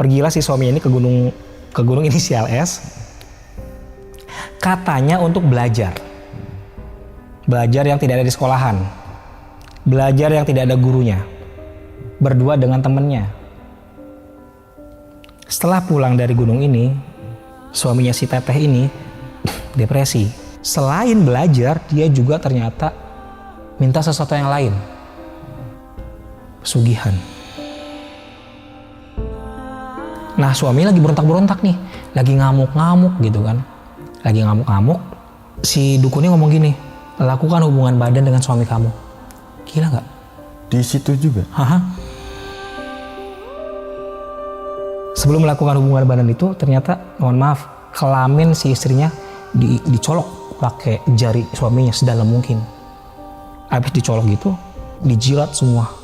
Pergilah si suami ini ke gunung inisial S. Katanya untuk belajar. Belajar yang tidak ada di sekolahan. Belajar yang tidak ada gurunya. Berdua dengan temennya. Setelah pulang dari gunung ini, suaminya si teteh ini depresi. Selain belajar, dia juga ternyata minta sesuatu yang lain. Pesugihan. Nah, suami lagi berontak-berontak nih. Lagi ngamuk-ngamuk gitu kan. Lagi ngamuk-ngamuk. Si dukunnya ngomong gini, lakukan hubungan badan dengan suami kamu. Gila nggak? Di situ juga? Haha. Sebelum melakukan hubungan badan itu, ternyata, mohon maaf, kelamin si istrinya dicolok pakai jari suaminya sedalam mungkin. Habis dicolok gitu, dijilat semua.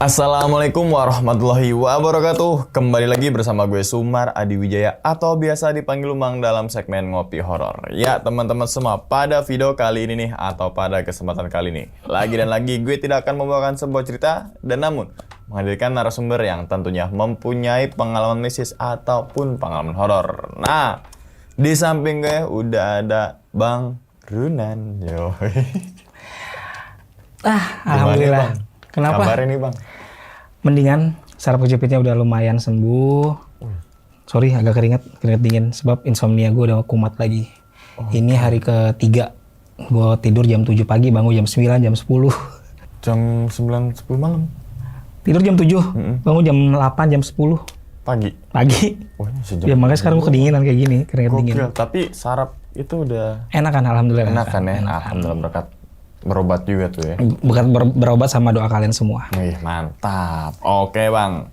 Assalamualaikum warahmatullahi wabarakatuh. Kembali lagi bersama gue Sumar Adi Wijaya atau biasa dipanggil Umang dalam segmen Ngopi Horor. Ya teman-teman semua, pada video kali ini nih atau pada kesempatan kali ini, lagi dan lagi gue tidak akan membawakan sebuah cerita dan namun menghadirkan narasumber yang tentunya mempunyai pengalaman mistis ataupun pengalaman horor. Nah, di samping gue udah ada Bang Runan. Yo. Alhamdulillah. Bang? Kenapa? Kabarnya nih Bang? Mendingan, saraf kejepitnya udah lumayan sembuh. Sorry, agak keringet dingin sebab insomnia gue udah kumat lagi. Ini hari ketiga. Gue tidur jam 7 pagi, bangun jam 9, jam 10. Jam 9, 10 malam? Tidur jam 7, bangun jam 8, jam 10. Pagi? Oh, Ya makanya sekarang gue kedinginan kayak gini, keringet dingin. Tapi saraf itu udah... Enak kan, alhamdulillah. Enak kan ya? Alhamdulillah berkat. Berobat juga tuh ya? Bukan berobat sama doa kalian semua. Wih, mantap. Oke Bang.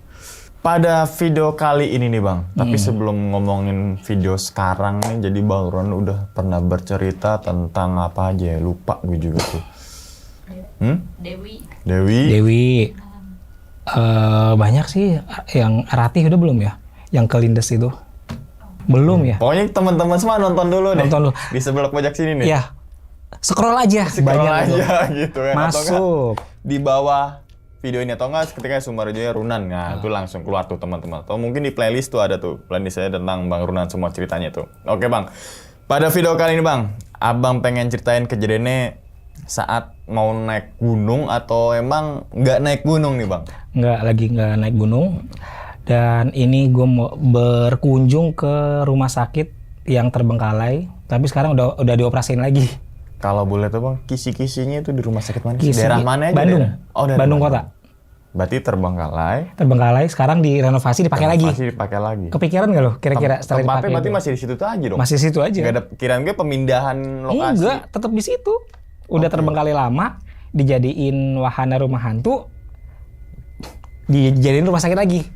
Pada video kali ini nih Bang, tapi sebelum ngomongin video sekarang nih, jadi Bang Ron udah pernah bercerita tentang apa aja ya? Lupa gue juga tuh. Dewi. Banyak sih, yang Ratih udah belum ya? Yang kelindes itu? Belum ya? Pokoknya teman-teman semua nonton dulu nih. Nonton dulu. Di sebelah pojok sini nih. Iya. Scroll aja. Scroll banyak aja gitu kan. Masuk. Di bawah video ini atau enggak ketika Sumar Jaya Runan, nah itu langsung keluar tuh teman-teman. Atau mungkin di playlist tuh ada tuh playlist saya tentang Bang Runan semua ceritanya tuh. Oke Bang, pada video kali ini Bang, Abang pengen ceritain kejadiannya saat mau naik gunung atau emang nggak naik gunung nih Bang? Nggak naik gunung. Dan ini gue mau berkunjung ke rumah sakit yang terbengkalai, tapi sekarang udah dioperasiin lagi. Kalau boleh tuh Bang, kisi-kisinya itu di rumah sakit mana? Daerah mana aja? Bandung. Oh, daerah Bandung kota. Berarti terbengkalai. Terbengkalai, sekarang direnovasi dipakai lagi. Dipakai lagi. Kepikiran nggak lo kira-kira setelah dipakai? Tempatnya berarti masih di situ aja dong? Masih di situ aja. Nggak ada pikiran gue pemindahan lokasi? Enggak, tetap di situ. Udah terbengkalai lama, dijadiin wahana rumah hantu, dijadiin rumah sakit lagi.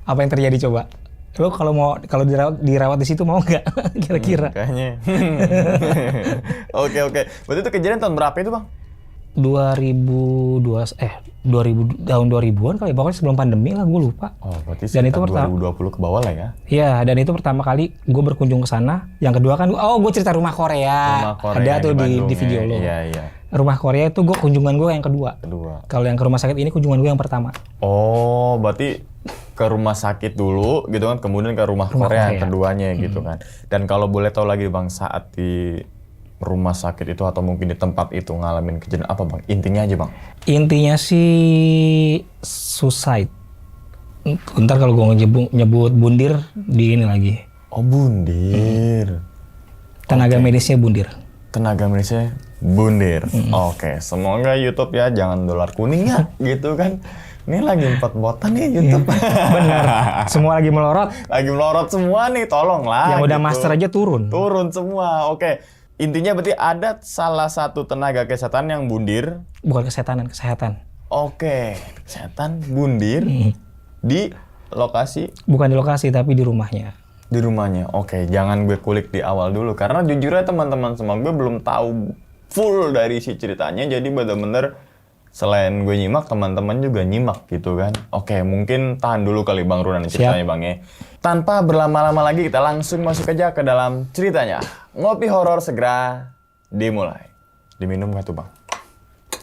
Apa yang terjadi coba? Lo kalau dirawat di situ mau nggak kira-kira? Kayaknya. Oke. Berarti itu kejadian tahun berapa itu Bang? 2000 tahun 2000-an kali, pokoknya sebelum pandemi lah, gue lupa. Oh, berarti dan itu 2020 ke bawah lah ya? Iya, dan itu pertama kali gue berkunjung ke sana. Yang kedua kan, gue cerita rumah Korea. Ada tuh di video lo. Iya. Rumah Korea itu kunjungan gue yang kedua. Kalau yang ke rumah sakit ini kunjungan gue yang pertama. Oh, berarti ke rumah sakit dulu gitu kan, kemudian ke rumah Korea yang keduanya gitu kan. Dan kalau boleh tahu lagi Bang, saat di rumah sakit itu atau mungkin di tempat itu ngalamin kejadian apa Bang? Intinya aja Bang. Intinya sih suicide. Ntar kalau gue nyebut bundir di ini lagi. Oh, bundir. Tenaga medisnya bundir. Tenaga medisnya bundir. Oke, semoga YouTube ya jangan dolar kuning ya gitu kan. Ini lagi 4 botan nih YouTube. Benar. Semua lagi melorot. Lagi melorot semua nih, tolonglah. Yang udah gitu. master aja turun. Turun semua. Oke. intinya berarti ada salah satu tenaga kesehatan yang bundir. Bukan kesehatan. Oke, kesehatan bundir di lokasi. Bukan di lokasi tapi di rumahnya. Di rumahnya. Oke, jangan gue kulik di awal dulu karena jujur aja teman-teman semua gue belum tahu full dari si ceritanya. Jadi bener-bener selain gue nyimak, teman-teman juga nyimak gitu kan. Oke, mungkin tahan dulu kali Bang Runan ceritanya Bang ya. Tanpa berlama-lama lagi kita langsung masuk aja ke dalam ceritanya. Ngopi horor segera dimulai. Diminum gak tuh Bang?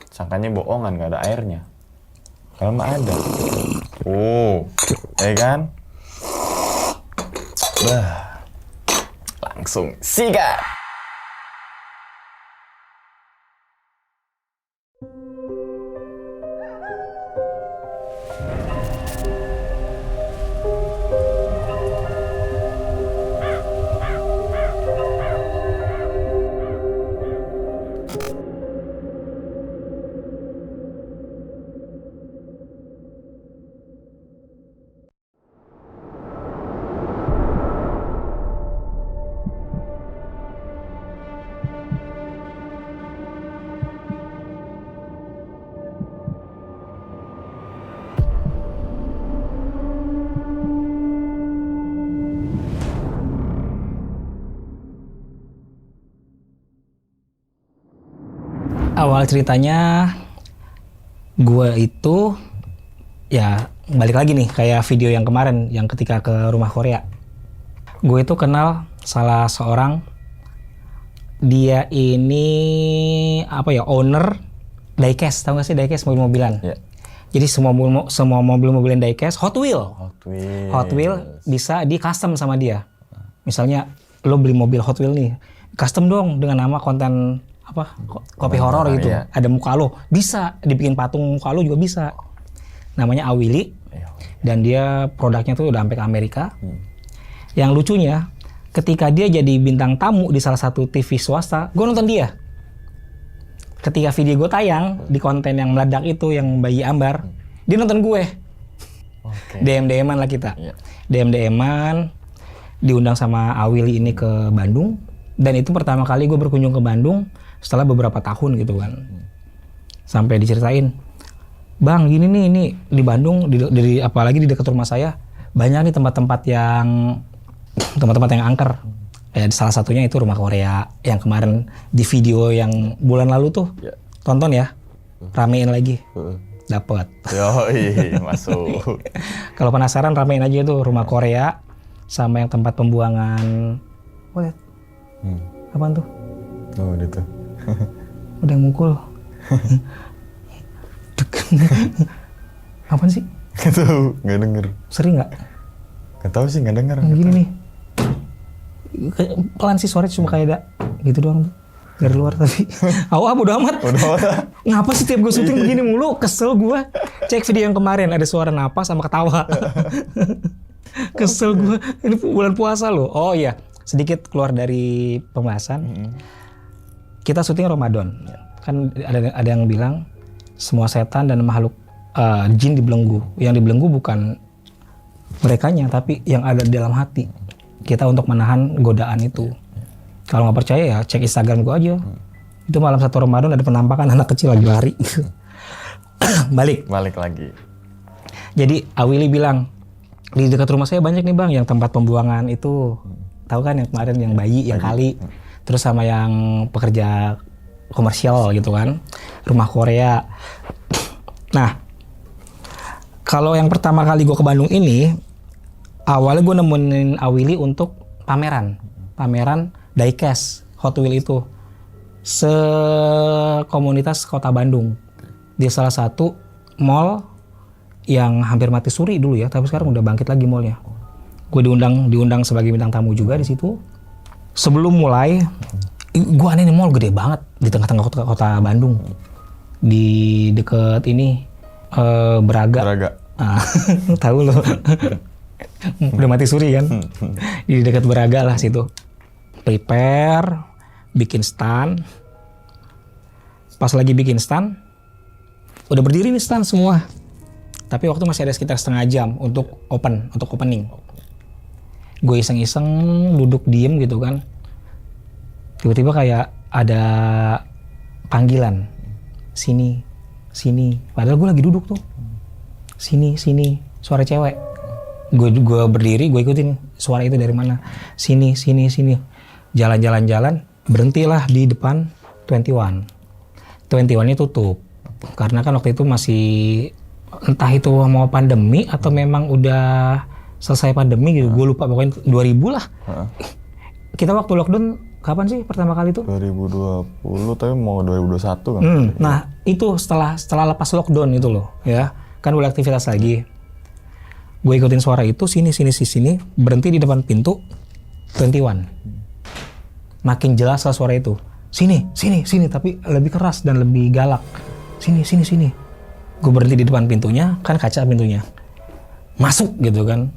Sangkanya bohongan, gak ada airnya. Kalau mah ada. Ya kan? Bah, langsung sikat. Awal ceritanya gue itu ya balik lagi nih kayak video yang kemarin yang ketika ke rumah Korea. Gue itu kenal salah seorang, dia ini apa ya, owner diecast, tahu gak sih diecast mobil-mobilan? Yeah. Jadi semua mobil-mobilan diecast Hot Wheel bisa di custom sama dia. Misalnya lo beli mobil Hot Wheel nih, custom dong dengan nama konten apa kopi horor gitu. Iya. Ada muka lo, bisa dibikin patung muka lo juga bisa. Namanya Awili. Dan dia produknya tuh udah sampai ke Amerika. Yang lucunya, ketika dia jadi bintang tamu di salah satu TV swasta, gue nonton dia. Ketika video gue tayang di konten yang meledak itu, yang bayi ambar, dia nonton gue. DM-DM-an lah kita. DM-DM-an, diundang sama Awili ini ke Bandung. Dan itu pertama kali gue berkunjung ke Bandung setelah beberapa tahun gitu kan. Sampai diceritain, Bang gini nih, ini di Bandung, apalagi di dekat rumah saya, banyak nih tempat-tempat yang angker. Salah satunya itu rumah Korea yang kemarin di video yang bulan lalu tuh. Tonton ya, ramein lagi. Dapet. Yoi, masuk. Kalau penasaran ramein aja tuh rumah Korea sama yang tempat pembuangan. Oh, lihat. Apaan tuh? Oh, itu. Udah yang mukul. Apaan sih? Gak tahu, nggak denger. Sering nggak? Gak tahu sih, nggak denger. Gini nih. Pelan sih suaranya cuma kayak ada gitu doang tuh. Dari luar tapi. Bodo amat. Ngapa sih tiap gue syuting begini mulu? Kesel gue. Cek video yang kemarin ada suara napas sama ketawa. Kesel gue. Ini bulan puasa loh. Oh iya, sedikit keluar dari pembahasan. Kita syuting Ramadan. Kan ada yang bilang semua setan dan makhluk jin dibelenggu. Yang dibelenggu bukan merekanya, tapi yang ada di dalam hati. Kita untuk menahan godaan itu. Kalau nggak percaya ya cek Instagram gue aja. Itu malam 1 Ramadan ada penampakan anak kecil lagi lari. Balik lagi. Jadi Awili bilang, di dekat rumah saya banyak nih Bang yang tempat pembuangan itu. Tahu kan yang kemarin yang bayi, yang kali. Terus sama yang pekerja komersial gitu kan. Rumah Korea. Nah, kalau yang pertama kali gue ke Bandung ini, awalnya gue nemenin Awili untuk pameran diecast Hot Wheel itu sekomunitas kota Bandung di salah satu mall yang hampir mati suri dulu ya, tapi sekarang udah bangkit lagi mallnya. Gue diundang sebagai bintang tamu juga di situ. Sebelum mulai, gue aneh nih, mall gede banget di tengah-tengah kota Bandung, di deket ini Braga. Tahu lo. Udah mati suri kan. Di dekat Braga lah situ. Prepare, bikin stand. Pas lagi bikin stand, udah berdiri nih stand semua. Tapi waktu masih ada sekitar setengah jam untuk opening. Gue iseng-iseng duduk diem gitu kan. Tiba-tiba kayak ada panggilan, sini, sini. Padahal gue lagi duduk tuh, sini, sini. Suara cewek. Gue berdiri, gue ikutin suara itu dari mana. Sini, sini, sini. Jalan, berhentilah di depan 21. 21-nya tutup. Karena kan waktu itu masih entah itu mau pandemi atau memang udah selesai pandemi gitu. Gue lupa, pokoknya 2000 lah. Kita waktu lockdown kapan sih pertama kali itu? 2020 tapi mau 2021 kan. Nah itu setelah lepas lockdown itu loh ya. Kan udah aktivitas lagi. Gue ikutin suara itu sini, berhenti di depan pintu 21. Makin jelas lah suara itu. Sini, tapi lebih keras dan lebih galak. Sini. Gue berhenti di depan pintunya, kan kaca pintunya. Masuk gitu kan.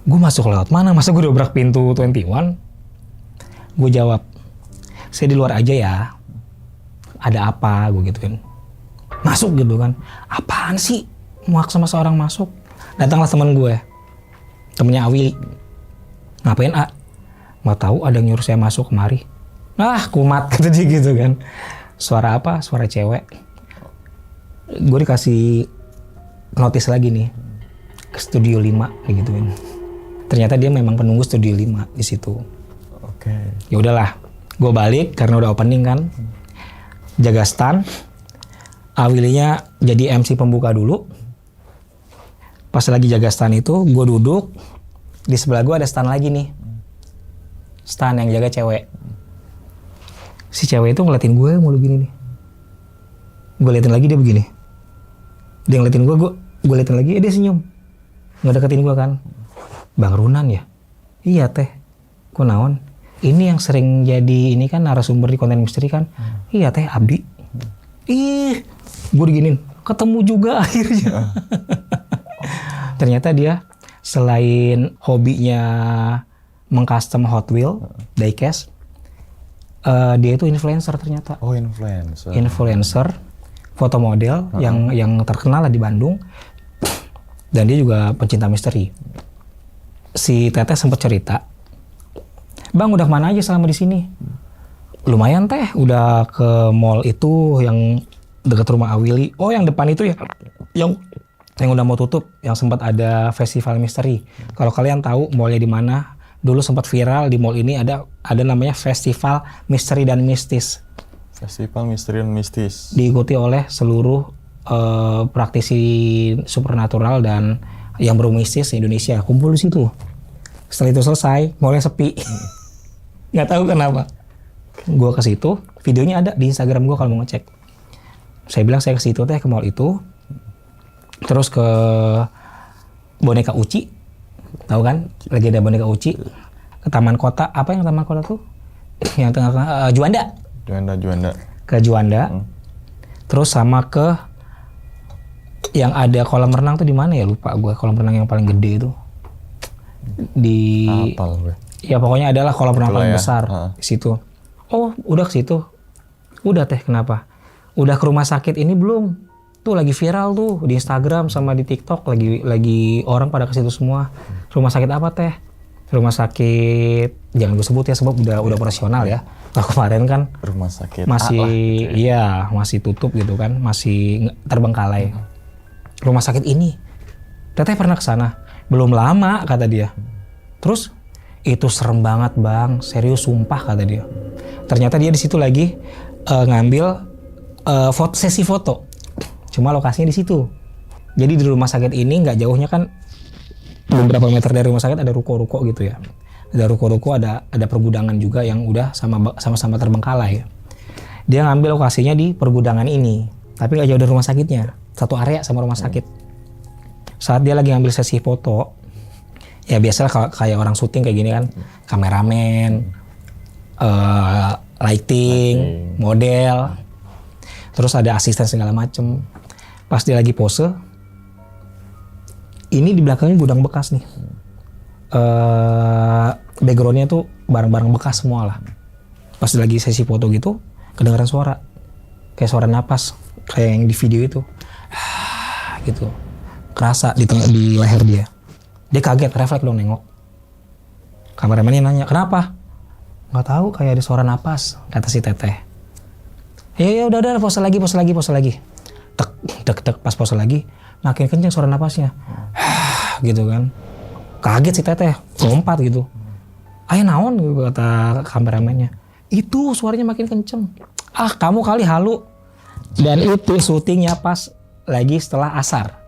Gue masuk lewat mana? Masa gue dobrak pintu 21? Gue jawab, saya di luar aja ya. Ada apa? Gue gitu kan. Masuk gitu kan. Apaan sih? Maksa masa orang masuk. Datanglah teman gue. Temennya Awili. Ngapain, A? Mau tahu ada yang nyuruh saya masuk kemari. Kumat kata dia gitu kan. Suara apa? Suara cewek. Gue dikasih notis lagi nih ke Studio 5 kayak gitu kan. Ternyata dia memang penunggu Studio 5 di situ. Oke. Ya udahlah, gue balik karena udah opening kan. Jaga stand. Awilinya jadi MC pembuka dulu. Pas lagi jaga stand itu, gue duduk. Di sebelah gue ada stand lagi nih. Stand yang jaga cewek. Si cewek itu ngeliatin gue mulu gini nih. Gue liatin lagi dia begini. Dia ngeliatin gue liatin lagi, dia senyum. Ngedeketin gue kan. Bang Runan ya? Iya teh. Kok naon? Ini yang sering jadi ini kan narasumber di konten misteri kan? Iya teh, Abdi. Ih, gue diginin. Ketemu juga akhirnya. Ternyata dia selain hobinya mengcustom Hot Wheel, diecast, dia itu influencer ternyata. Oh, influencer. Influencer, foto model yang terkenal lah di Bandung. Dan dia juga pencinta misteri. Si Teteh sempat cerita, Bang udah kemana aja selama di sini? Lumayan teh, udah ke mall itu yang dekat rumah Awili. Oh yang depan itu ya, yang udah mau tutup, yang sempat ada festival misteri. Kalau kalian tahu mallnya di mana? Dulu sempat viral di mall ini ada namanya Festival Misteri dan Mistis. Festival Misteri dan Mistis. Diikuti oleh seluruh praktisi supernatural dan yang bermistis di Indonesia. Kumpul di situ. Setelah itu selesai, mallnya sepi. Nggak tahu kenapa. Gue ke situ, videonya ada di Instagram gue kalau mau ngecek. Saya bilang saya ke situ teh, ke mall itu. Terus ke boneka Uci. Tahu kan? Lagi ada boneka Uci. Ke Taman Kota. Apa yang Taman Kota tuh? Yang tengah Juanda. Juanda. Ke Juanda. Terus sama ke yang ada kolam renang tuh di mana ya? Lupa gue. Kolam renang yang paling gede itu. Di Apal gue. Ya pokoknya adalah kolam renang paling besar di situ. Oh, udah ke situ. Udah teh, kenapa? Udah ke rumah sakit ini belum? Tuh lagi viral tuh di Instagram sama di TikTok, lagi orang pada ke situ semua. Rumah sakit apa teh? Rumah sakit jangan gue sebut ya sebab udah operasional ya. Kalau kemarin kan Rumah sakit masih gitu ya. iya, masih tutup gitu kan, masih terbengkalai. Rumah sakit ini. Teteh pernah ke sana? Belum lama kata dia. Terus itu serem banget, Bang. Serius sumpah kata dia. Ternyata dia di situ lagi ngambil sesi foto. Cuma lokasinya di situ. Jadi di rumah sakit ini nggak jauhnya kan beberapa meter dari rumah sakit ada ruko-ruko gitu ya. Ada ruko-ruko, ada pergudangan juga yang udah sama-sama terbengkalai. Dia ngambil lokasinya di pergudangan ini, tapi nggak jauh dari rumah sakitnya. Satu area sama rumah sakit. Saat dia lagi ngambil sesi foto, ya biasalah kayak orang syuting kayak gini kan, kameramen, lighting, model, terus ada asisten segala macem. Pas dia lagi pose, ini di belakangnya gudang bekas nih. Backgroundnya tuh barang-barang bekas semua lah. Pas dia lagi sesi foto gitu, kedengaran suara, kayak suara napas, kayak yang di video itu, gitu, kerasa di leher dia. Dia kaget, refleks dong nengok. Kameramennya nanya, kenapa? nggak tahu kayak ada suara napas, kata si teteh. Ya udah pause lagi. Tek pas pause lagi, makin kenceng suara napasnya. Gitu kan. Kaget si teteh, lompat gitu. Ayo naon gitu kata kameramennya. Itu suaranya makin kenceng. Ah kamu kali halu. Dan itu syutingnya pas lagi setelah asar.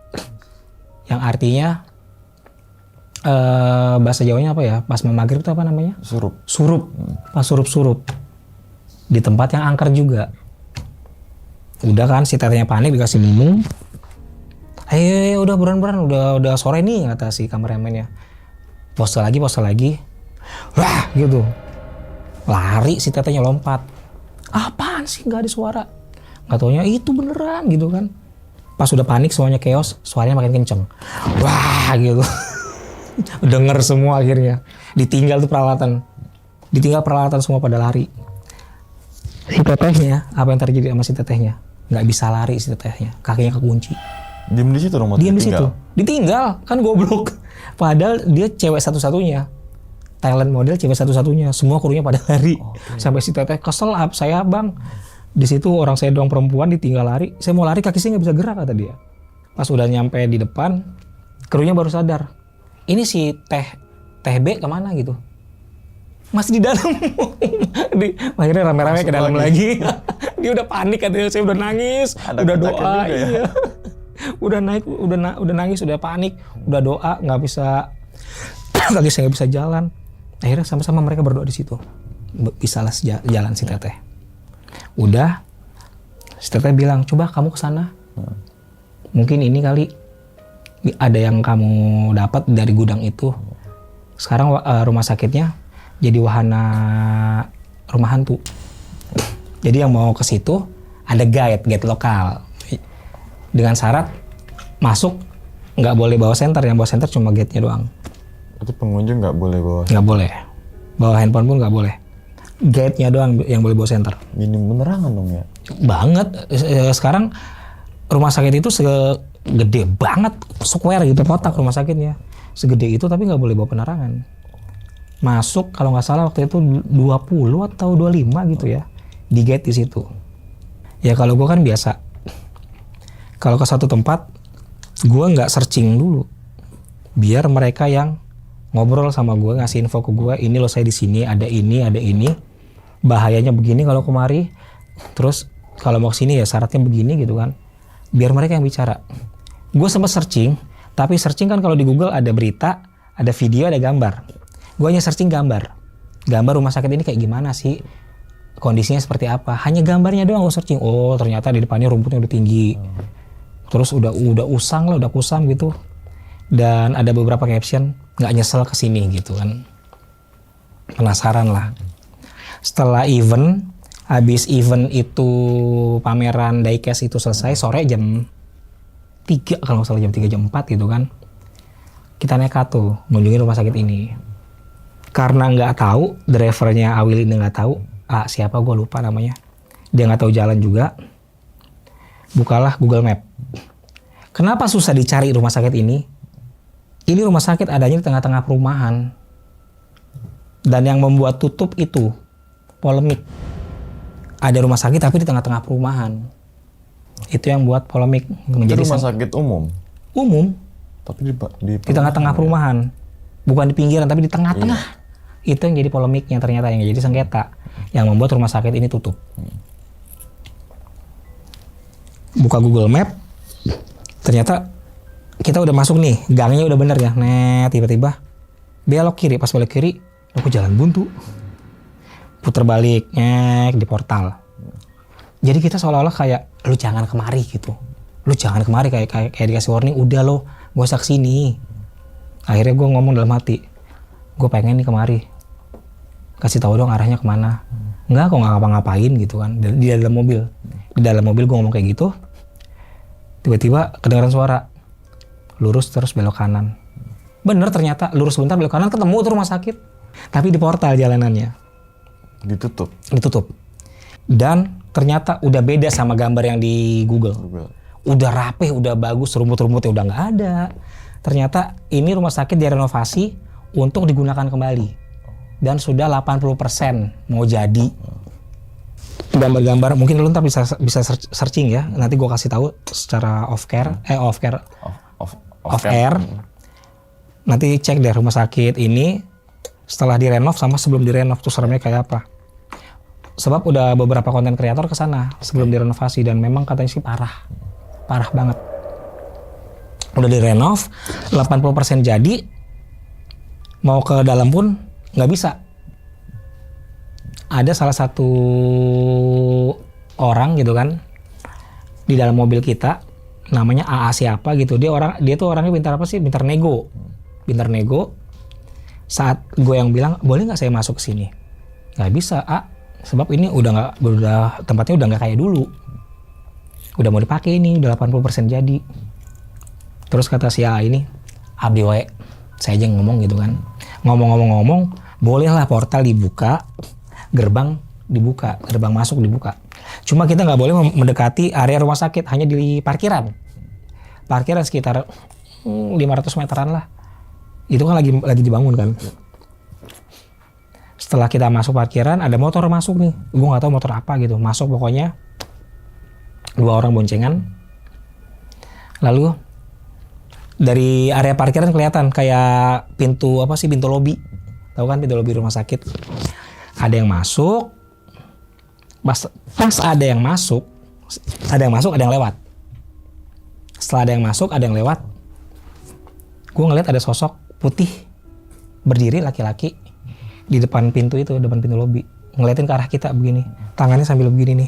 Yang artinya bahasa Jawanya apa ya? Pas mau maghrib itu apa namanya? Surup. Pas surup. Di tempat yang angker juga. Udah kan si tetehnya panik dikasih minum. Ayo udah buruan udah sore nih kata si kameramennya. Pose lagi. Wah gitu. Lari si tetehnya lompat. Apaan sih nggak ada suara? Nggak taunya itu beneran gitu kan. Pas udah panik semuanya chaos, suaranya makin kenceng. Wah gitu. Denger semua akhirnya. Ditinggal peralatan semua pada lari. Si tetehnya, apa yang terjadi sama si tetehnya? Nggak bisa lari si tetehnya, kakinya kekunci. Diam di situ dong. Diam di situ. Ditinggal, kan goblok. Padahal dia cewek satu-satunya. Talent model cewek satu-satunya. Semua krunya pada lari. Sampai si teteh kesel, saya bang. Di situ orang saya doang perempuan ditinggal lari. Saya mau lari kaki saya nggak bisa gerak kata dia. Pas udah nyampe di depan, krunya baru sadar. Ini si teh B kemana gitu? Masih di dalam. Akhirnya rame-rame ke dalam lagi. Dia udah panik katanya, saya udah nangis, udah doa. Iya. Udah nangis, udah panik, udah doa, nggak bisa, kaki saya nggak bisa jalan. Akhirnya sama-sama mereka berdoa di situ. Bisalah jalan si teteh. Udah, si teteh bilang, coba kamu kesana. Mungkin ini kali ada yang kamu dapat dari gudang itu. Sekarang rumah sakitnya jadi wahana rumah hantu. Jadi yang mau ke situ ada guide lokal. Dengan syarat masuk nggak boleh bawa senter, yang bawa senter cuma guide-nya doang. Itu pengunjung nggak boleh bawa? Nggak boleh. Bawa handphone pun nggak boleh. Guide-nya doang yang boleh bawa senter. Minim penerangan dong ya? Banget. Sekarang rumah sakit itu segede banget, square gitu, kotak rumah sakitnya. Segede itu tapi nggak boleh bawa penerangan. Masuk kalau nggak salah waktu itu 20 atau 25 gitu ya. Di gate di situ. Ya kalau gue kan biasa. Kalau ke satu tempat, gue nggak searching dulu. Biar mereka yang ngobrol sama gue, ngasih info ke gue, ini loh saya di sini, ada ini. Bahayanya begini kalau kemari. Terus kalau mau kesini ya syaratnya begini gitu kan. Biar mereka yang bicara. Gue sempat searching, tapi searching kan kalau di Google ada berita, ada video, ada gambar. Gue hanya searching gambar. Gambar rumah sakit ini kayak gimana sih? Kondisinya seperti apa? Hanya gambarnya doang gue searching. Oh ternyata di depannya rumputnya udah tinggi. Terus udah usang lah, udah kusam gitu. Dan ada beberapa caption, nggak nyesel kesini gitu kan. Penasaran lah. Setelah habis event itu pameran diecast itu selesai, sore jam 3 kalau nggak salah, jam 3 jam 4 gitu kan. Kita nekat tuh ngunjungin rumah sakit ini. Karena nggak tahu, drivernya Awil ini nggak tahu, siapa gue lupa namanya. Dia nggak tahu jalan juga. Bukalah Google Map. Kenapa susah dicari rumah sakit ini? Ini rumah sakit adanya di tengah-tengah perumahan. Dan yang membuat tutup itu polemik. Ada rumah sakit tapi di tengah-tengah perumahan. Itu yang buat polemik. Itu rumah sakit umum? Umum. Tapi di tengah-tengah perumahan. Bukan di pinggiran tapi di tengah-tengah. Iya. Itu yang jadi polemiknya ternyata, yang jadi sengketa. Yang membuat rumah sakit ini tutup. Buka Google Map. Ternyata kita udah masuk nih, gangnya udah bener ya. Tiba-tiba belok kiri, pas belok kiri, aku jalan buntu. Puter balik, di portal. Jadi kita seolah-olah kayak, lu jangan kemari gitu. Lu jangan kemari, kayak dikasih warning, udah lo, gak usah kesini. Akhirnya gue ngomong dalam hati, gue pengen nih kemari. Kasih tahu dong arahnya kemana. Enggak, kok nggak ngapa-ngapain gitu kan. Di dalam mobil. Di dalam mobil gue ngomong kayak gitu. Tiba-tiba kedengaran suara. Lurus terus belok kanan. Bener ternyata, lurus sebentar belok kanan ketemu tuh rumah sakit. Tapi di portal jalanannya. Ditutup. Dan ternyata udah beda sama gambar yang di Google. Udah rapih, udah bagus, rumput-rumputnya udah nggak ada. Ternyata ini rumah sakit direnovasi untuk digunakan kembali. dan sudah 80% mau jadi. Gambar-gambar mungkin lu ntar bisa searching ya. Nanti gue kasih tahu secara off air. Nanti cek deh rumah sakit ini setelah direnov sama sebelum direnov tuh seremnya kayak apa. Sebab udah beberapa konten kreator ke sana sebelum direnovasi dan memang katanya sih parah banget. Udah direnov 80% jadi, mau ke dalam pun nggak bisa. Ada salah satu orang gitu kan di dalam mobil kita, namanya AA siapa gitu. Dia tuh orangnya pintar apa sih? Pintar nego. Saat gue yang bilang boleh nggak saya masuk ke sini, nggak bisa sebab ini udah tempatnya udah nggak kayak dulu, udah mau dipakai ini, udah 80% jadi. Terus kata si AA ini, abdi wae, saya aja ngomong gitu kan, ngomong bolehlah portal dibuka, gerbang masuk dibuka. Cuma kita nggak boleh mendekati area rumah sakit, hanya di parkiran sekitar 500 meteran lah. Itu kan lagi dibangun kan. Setelah kita masuk parkiran, ada motor masuk nih. Gue nggak tahu motor apa gitu. Masuk pokoknya 2 orang boncengan. Lalu dari area parkiran kelihatan kayak pintu lobi. Tahu kan pintu lobi rumah sakit? Ada yang masuk. Pas ada yang masuk, ada yang lewat. Setelah ada yang masuk, ada yang lewat. Gue ngeliat ada sosok putih berdiri laki-laki di depan pintu lobi, ngeliatin ke arah kita begini, tangannya sambil begini,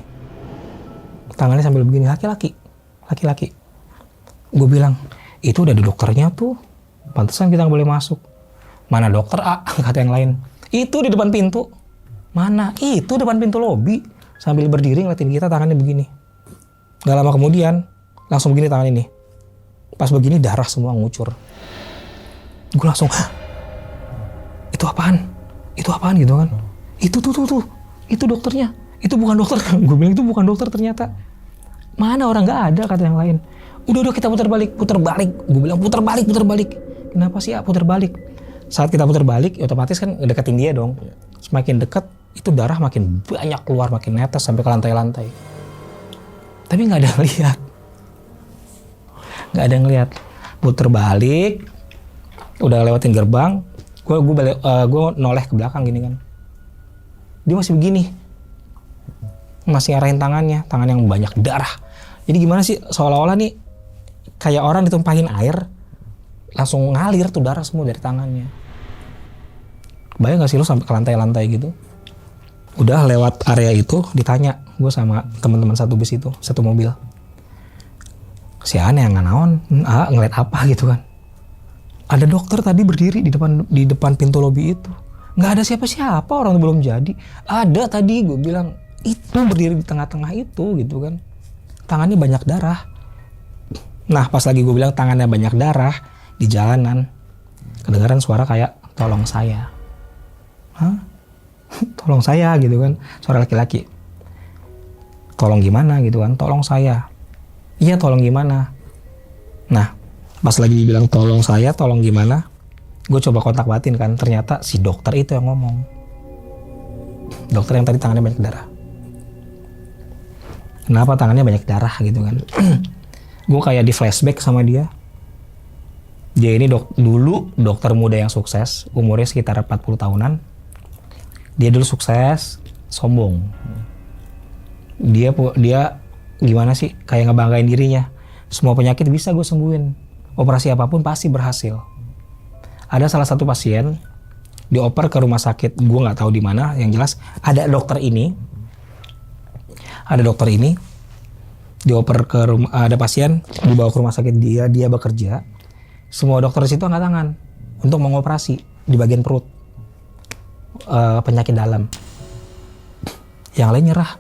laki-laki. Gue bilang, itu udah ada dokternya tuh, pantesan kita nggak boleh masuk. Mana dokter kata yang lain, itu di depan pintu. Mana? Itu depan pintu lobi, sambil berdiri ngeliatin kita, tangannya begini. Gak lama kemudian langsung begini tangan ini, pas begini darah semua ngucur. Gue langsung, itu apaan gitu kan? Itu tuh, itu dokternya. Itu bukan dokter. Gue bilang itu bukan dokter ternyata. Mana orang nggak ada kata yang lain. Udah kita putar balik. Gue bilang putar balik. Kenapa sih putar balik? Saat kita putar balik, otomatis kan deketin dia dong. Semakin dekat, itu darah makin banyak keluar, makin netes sampai ke lantai-lantai. Tapi nggak ada yang lihat. Putar balik, udah lewatin gerbang. Gue noleh ke belakang gini kan. Dia masih begini. Masih ngarahin tangan yang banyak darah. Jadi gimana sih, seolah-olah nih kayak orang ditumpahin air, langsung ngalir tuh darah semua dari tangannya. Bayang gak sih lo sampai ke lantai-lantai gitu? Udah lewat area itu, ditanya gue sama teman-teman satu bis itu, satu mobil. Si aneh yang naon, ngeliat apa gitu kan. Ada dokter tadi berdiri di depan pintu lobi itu. Nggak ada siapa-siapa, orang belum jadi. Ada tadi, gue bilang, itu berdiri di tengah-tengah itu gitu kan. Tangannya banyak darah. Nah pas lagi gue bilang tangannya banyak darah, di jalanan kedengaran suara kayak tolong saya. Tolong saya gitu kan, suara laki-laki. Tolong gimana gitu kan, tolong saya. Iya tolong gimana. Nah pas lagi dibilang tolong saya, tolong gimana, gue coba kontak batin kan, ternyata si dokter itu yang ngomong. Dokter yang tadi tangannya banyak darah. Kenapa tangannya banyak darah gitu kan. Gue kayak di flashback sama dia. Dia ini dulu dokter muda yang sukses, umurnya sekitar 40 tahunan. Dia dulu sukses, sombong. Dia gimana sih, kayak ngebanggain dirinya. Semua penyakit bisa gue sembuhin. Operasi apapun pasti berhasil. Ada salah satu pasien dioper ke rumah sakit, gue nggak tahu di mana. Yang jelas ada dokter ini dioper ke rumah, ada pasien dibawa ke rumah sakit, dia bekerja. Semua dokter di situ angkat tangan untuk mengoperasi di bagian perut, penyakit dalam. Yang lain nyerah,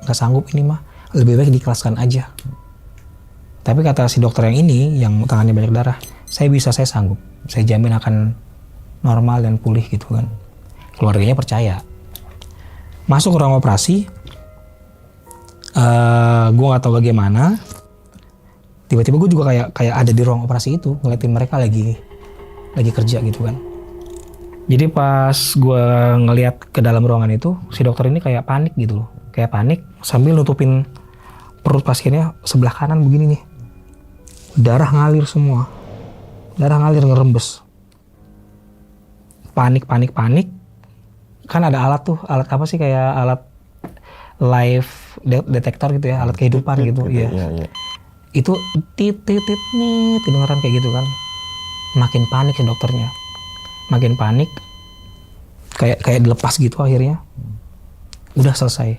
nggak sanggup ini mah, lebih baik diikhlaskan aja. Tapi kata si dokter yang ini, yang tangannya banyak darah, saya sanggup. Saya jamin akan normal dan pulih gitu kan. Keluarganya percaya. Masuk ke ruang operasi, gue nggak tahu bagaimana. Tiba-tiba gue juga kayak ada di ruang operasi itu, ngeliatin mereka lagi kerja gitu kan. Jadi pas gue ngeliat ke dalam ruangan itu, si dokter ini kayak panik gitu loh. Kayak panik sambil nutupin perut pasiennya sebelah kanan begini nih. Darah ngalir semua. Darah ngalir ngerembes. Panik. Kan ada alat tuh, alat apa sih, kayak alat live detektor gitu ya, alat kehidupan gitu. Iya. Itu tit nih, kedengeran kayak gitu kan. Makin panik si dokternya. Makin panik, kayak dilepas gitu akhirnya. Udah selesai,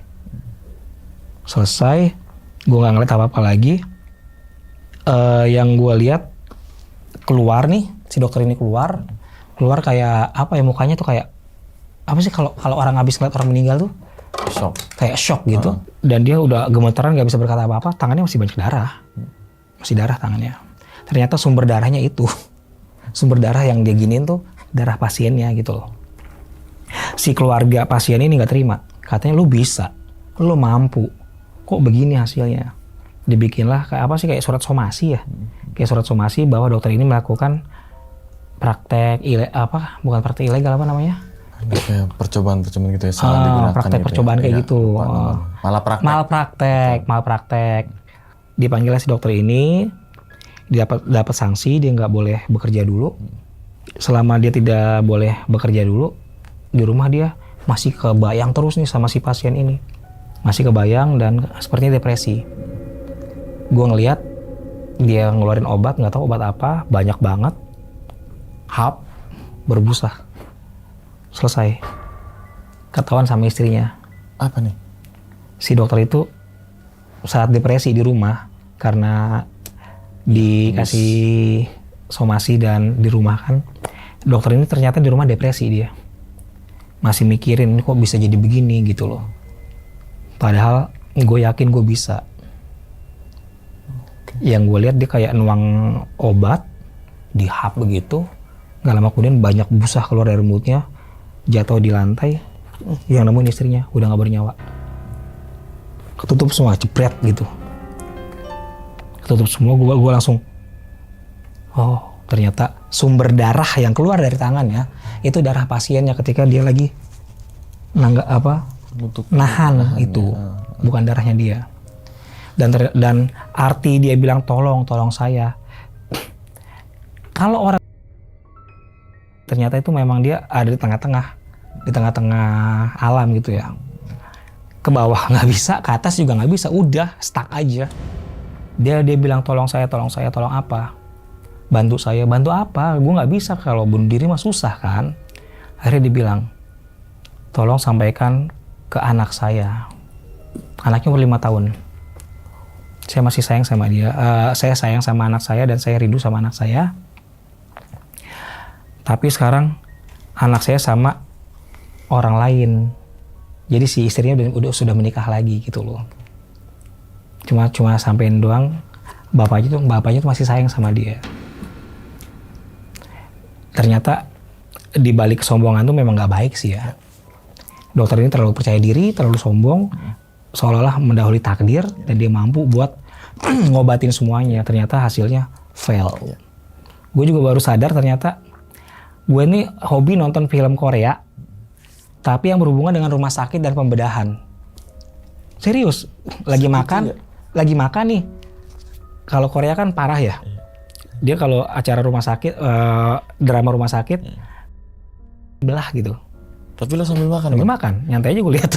gue nggak ngeliat apa-apa lagi. Yang gue lihat keluar nih, si dokter ini keluar kayak apa ya, mukanya tuh kayak apa sih, kalau orang habis ngeliat orang meninggal tuh kayak shock gitu. Dan dia udah gemeteran, nggak bisa berkata apa-apa. Tangannya masih banyak darah, tangannya. Ternyata sumber darahnya itu, sumber darah yang dia giniin tuh darah pasiennya gitu loh. Si keluarga pasien ini nggak terima, katanya lu bisa, lu mampu, kok begini hasilnya. Dibikinlah kayak surat somasi ya, kayak surat somasi bahwa dokter ini melakukan praktek bukan praktek ilegal, apa namanya? Kayak percobaan gitu ya, salah digunakan. Praktek gitu percobaan ya. kayak gitu. Malpraktek. Dipanggilnya si dokter ini, dapat sanksi, dia nggak boleh bekerja dulu. Selama dia tidak boleh bekerja dulu, di rumah dia masih kebayang terus nih sama si pasien ini. Masih kebayang dan sepertinya depresi. Gue ngeliat dia ngeluarin obat, nggak tahu obat apa, banyak banget. Hap, berbusa. Selesai. Ketahuan sama istrinya. Apa nih? Si dokter itu saat depresi di rumah karena dikasih somasi dan di rumah kan, dokter ini ternyata di rumah depresi dia. Masih mikirin kok bisa jadi begini gitu loh. Padahal gue yakin gue bisa. Yang gue lihat dia kayak nuang obat, dihap begitu. Gak lama kemudian banyak busa keluar dari mulutnya, jatuh di lantai. Yang nemuin istrinya udah gak bernyawa. Ketutup semua, jepret gitu. Ketutup semua, gue langsung, oh ternyata sumber darah yang keluar dari tangannya itu darah pasiennya ketika dia lagi nahan itu, bukan darahnya dia. Dan arti dia bilang tolong saya. Kalau orang ternyata itu memang dia ada di tengah-tengah alam gitu ya. Ke bawah nggak bisa, ke atas juga nggak bisa, udah stuck aja. Dia bilang tolong saya, tolong apa? Bantu saya, bantu apa? Gue nggak bisa, kalau bunuh diri mah susah kan. Akhirnya dia bilang, tolong sampaikan ke anak saya. Anaknya umur 5 tahun. Saya masih sayang sama dia. Saya sayang sama anak saya dan saya rindu sama anak saya. Tapi sekarang anak saya sama orang lain. Jadi si istrinya sudah menikah lagi gitu loh. Cuma sampein doang, bapaknya tuh masih sayang sama dia. Ternyata di balik kesombongan tuh memang nggak baik sih ya. Dokter ini terlalu percaya diri, terlalu sombong, seolah-olah mendahului takdir dan dia mampu buat ngobatin semuanya. Ternyata hasilnya fail. Gue juga baru sadar ternyata gue ini hobi nonton film Korea, tapi yang berhubungan dengan rumah sakit dan pembedahan. Serius, lagi makan nih. Kalau Korea kan parah ya. Dia kalau acara rumah sakit, drama rumah sakit, belah gitu. Tapi lo sambil makan? Sambil makan, nyantai aja gue lihat.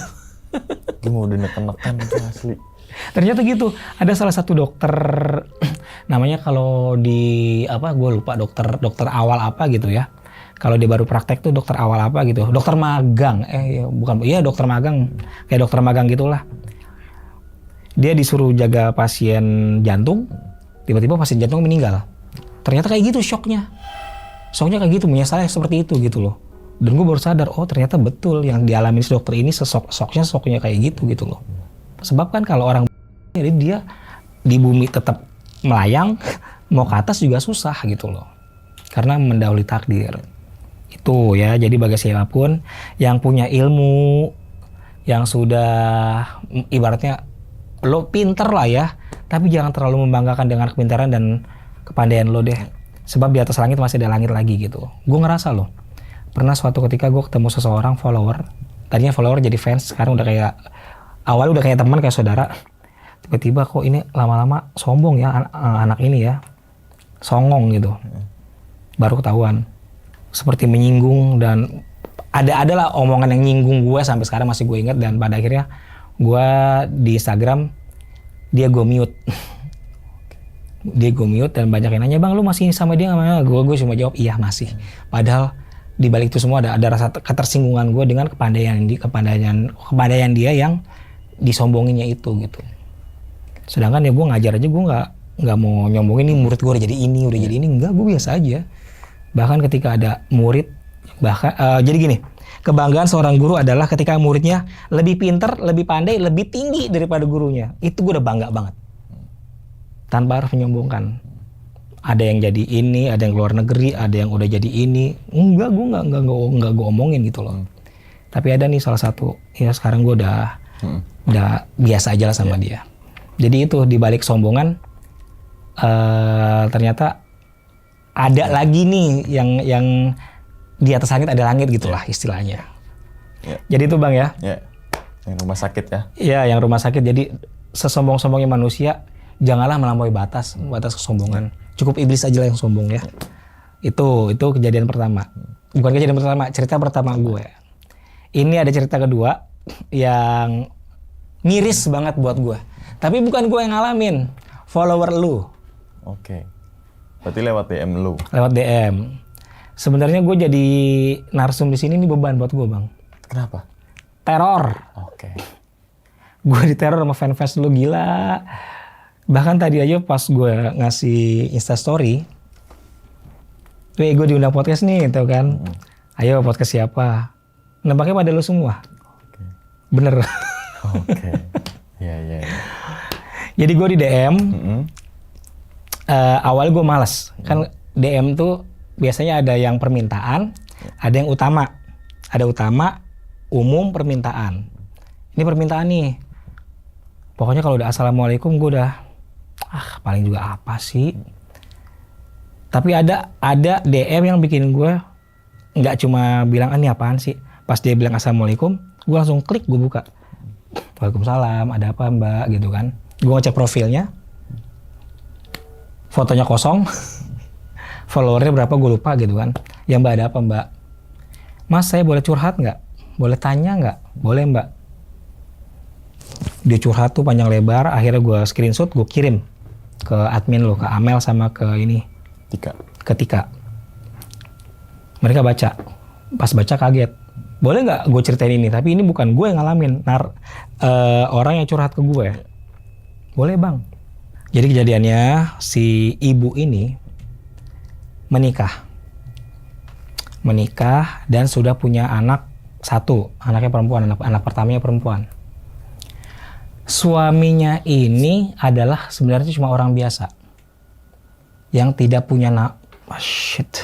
Gue mau udah neken-neken itu asli. Ternyata gitu. Ada salah satu dokter, namanya kalau di gue lupa dokter awal apa gitu ya. Kalau dia baru praktek tuh dokter awal apa gitu, dokter magang, dokter magang, kayak dokter magang gitulah. Dia disuruh jaga pasien jantung, tiba-tiba pasien jantung meninggal. Ternyata kayak gitu shocknya kayak gitu, menyesalnya seperti itu gitu loh. Dan gue baru sadar, oh ternyata betul yang dialami si dokter ini shocknya kayak gitu loh. Sebab kan kalau orang jadi dia di bumi tetap melayang, mau ke atas juga susah gitu loh, karena mendahului takdir. Itu ya, jadi bagi siapapun yang punya ilmu, yang sudah ibaratnya lo pinter lah ya, tapi jangan terlalu membanggakan dengan kepintaran dan kepandaian lo deh. Sebab di atas langit masih ada langit lagi gitu. Gue ngerasa loh, Pernah suatu ketika gue ketemu seseorang follower, tadinya follower jadi fans, sekarang udah kayak, awalnya udah kayak teman, kayak saudara. Tiba-tiba kok ini lama-lama sombong ya anak ini ya, songong gitu. Baru ketahuan, seperti menyinggung dan adalah omongan yang nyinggung gue sampai sekarang masih gue ingat. Dan pada akhirnya gue di Instagram dia gue mute. Dia gue mute dan banyak yang nanya, bang lu masih sama dia nggak? Gue cuma jawab iya masih. Padahal di balik itu semua ada rasa ketersinggungan gue dengan kepandaian dia yang disombonginnya itu gitu. Sedangkan ya gue ngajar aja, gue nggak mau nyombongin nih murid gue udah jadi ini, enggak, gue biasa aja. Bahkan ketika ada murid, jadi gini, kebanggaan seorang guru adalah ketika muridnya lebih pintar, lebih pandai, lebih tinggi daripada gurunya. Itu gue udah bangga banget. Tanpa harus menyombongkan. Ada yang jadi ini, ada yang keluar negeri, ada yang udah jadi ini. Enggak, gue nggak gue omongin gitu loh. Tapi ada nih salah satu, ya sekarang gue udah biasa aja lah sama dia. Jadi itu di balik sombongan, ternyata ada lagi nih yang di atas langit ada langit gitulah istilahnya. Jadi itu bang ya. Yang rumah sakit ya. Iya, yang rumah sakit. Jadi sesombong-sombongnya manusia, janganlah melampaui batas kesombongan. Cukup iblis aja lah yang sombong ya. Itu kejadian pertama. Bukan kejadian pertama, cerita pertama gue. Ini ada cerita kedua yang miris banget buat gue. Tapi bukan gue yang ngalamin, follower lu. Oke. Berarti lewat DM lu. Lewat DM. Sebenarnya gue jadi narsum di sini ini beban buat gue, bang. Kenapa? Teror. Oke. Gue diteror sama fans lu, gila. Bahkan tadi aja pas gue ngasih Instastory, gue diundang podcast nih, tau kan? Ayo podcast siapa? Nembaknya pada lu semua. Oke. Bener. Oke. Iya. Jadi gue di DM, awalnya gue malas. Kan DM tuh biasanya ada yang permintaan, ada yang utama. Ada utama, umum, permintaan. Ini permintaan nih. Pokoknya kalau udah assalamualaikum gue udah, paling juga apa sih. Tapi ada DM yang bikin gue nggak cuma bilang ini apaan sih. Pas dia bilang assalamualaikum, gue langsung klik, gue buka. Waalaikumsalam, ada apa mbak gitu kan. Gue ngecek profilnya, fotonya kosong, followernya berapa gue lupa gitu kan. Ya mbak, ada apa mbak? Mas, saya boleh curhat nggak? Boleh tanya nggak? Boleh mbak. Dia curhat tuh panjang lebar, akhirnya gue screenshot, gue kirim ke admin lo, ke Amel sama ke ini. Tika. Mereka baca, pas baca kaget. Boleh nggak gue ceritain ini? Tapi ini bukan gue yang ngalamin, orang yang curhat ke gue. Boleh bang. Jadi kejadiannya si ibu ini menikah dan sudah punya anak satu, anaknya perempuan, anak pertamanya perempuan. Suaminya ini adalah sebenarnya cuma orang biasa yang tidak punya shit.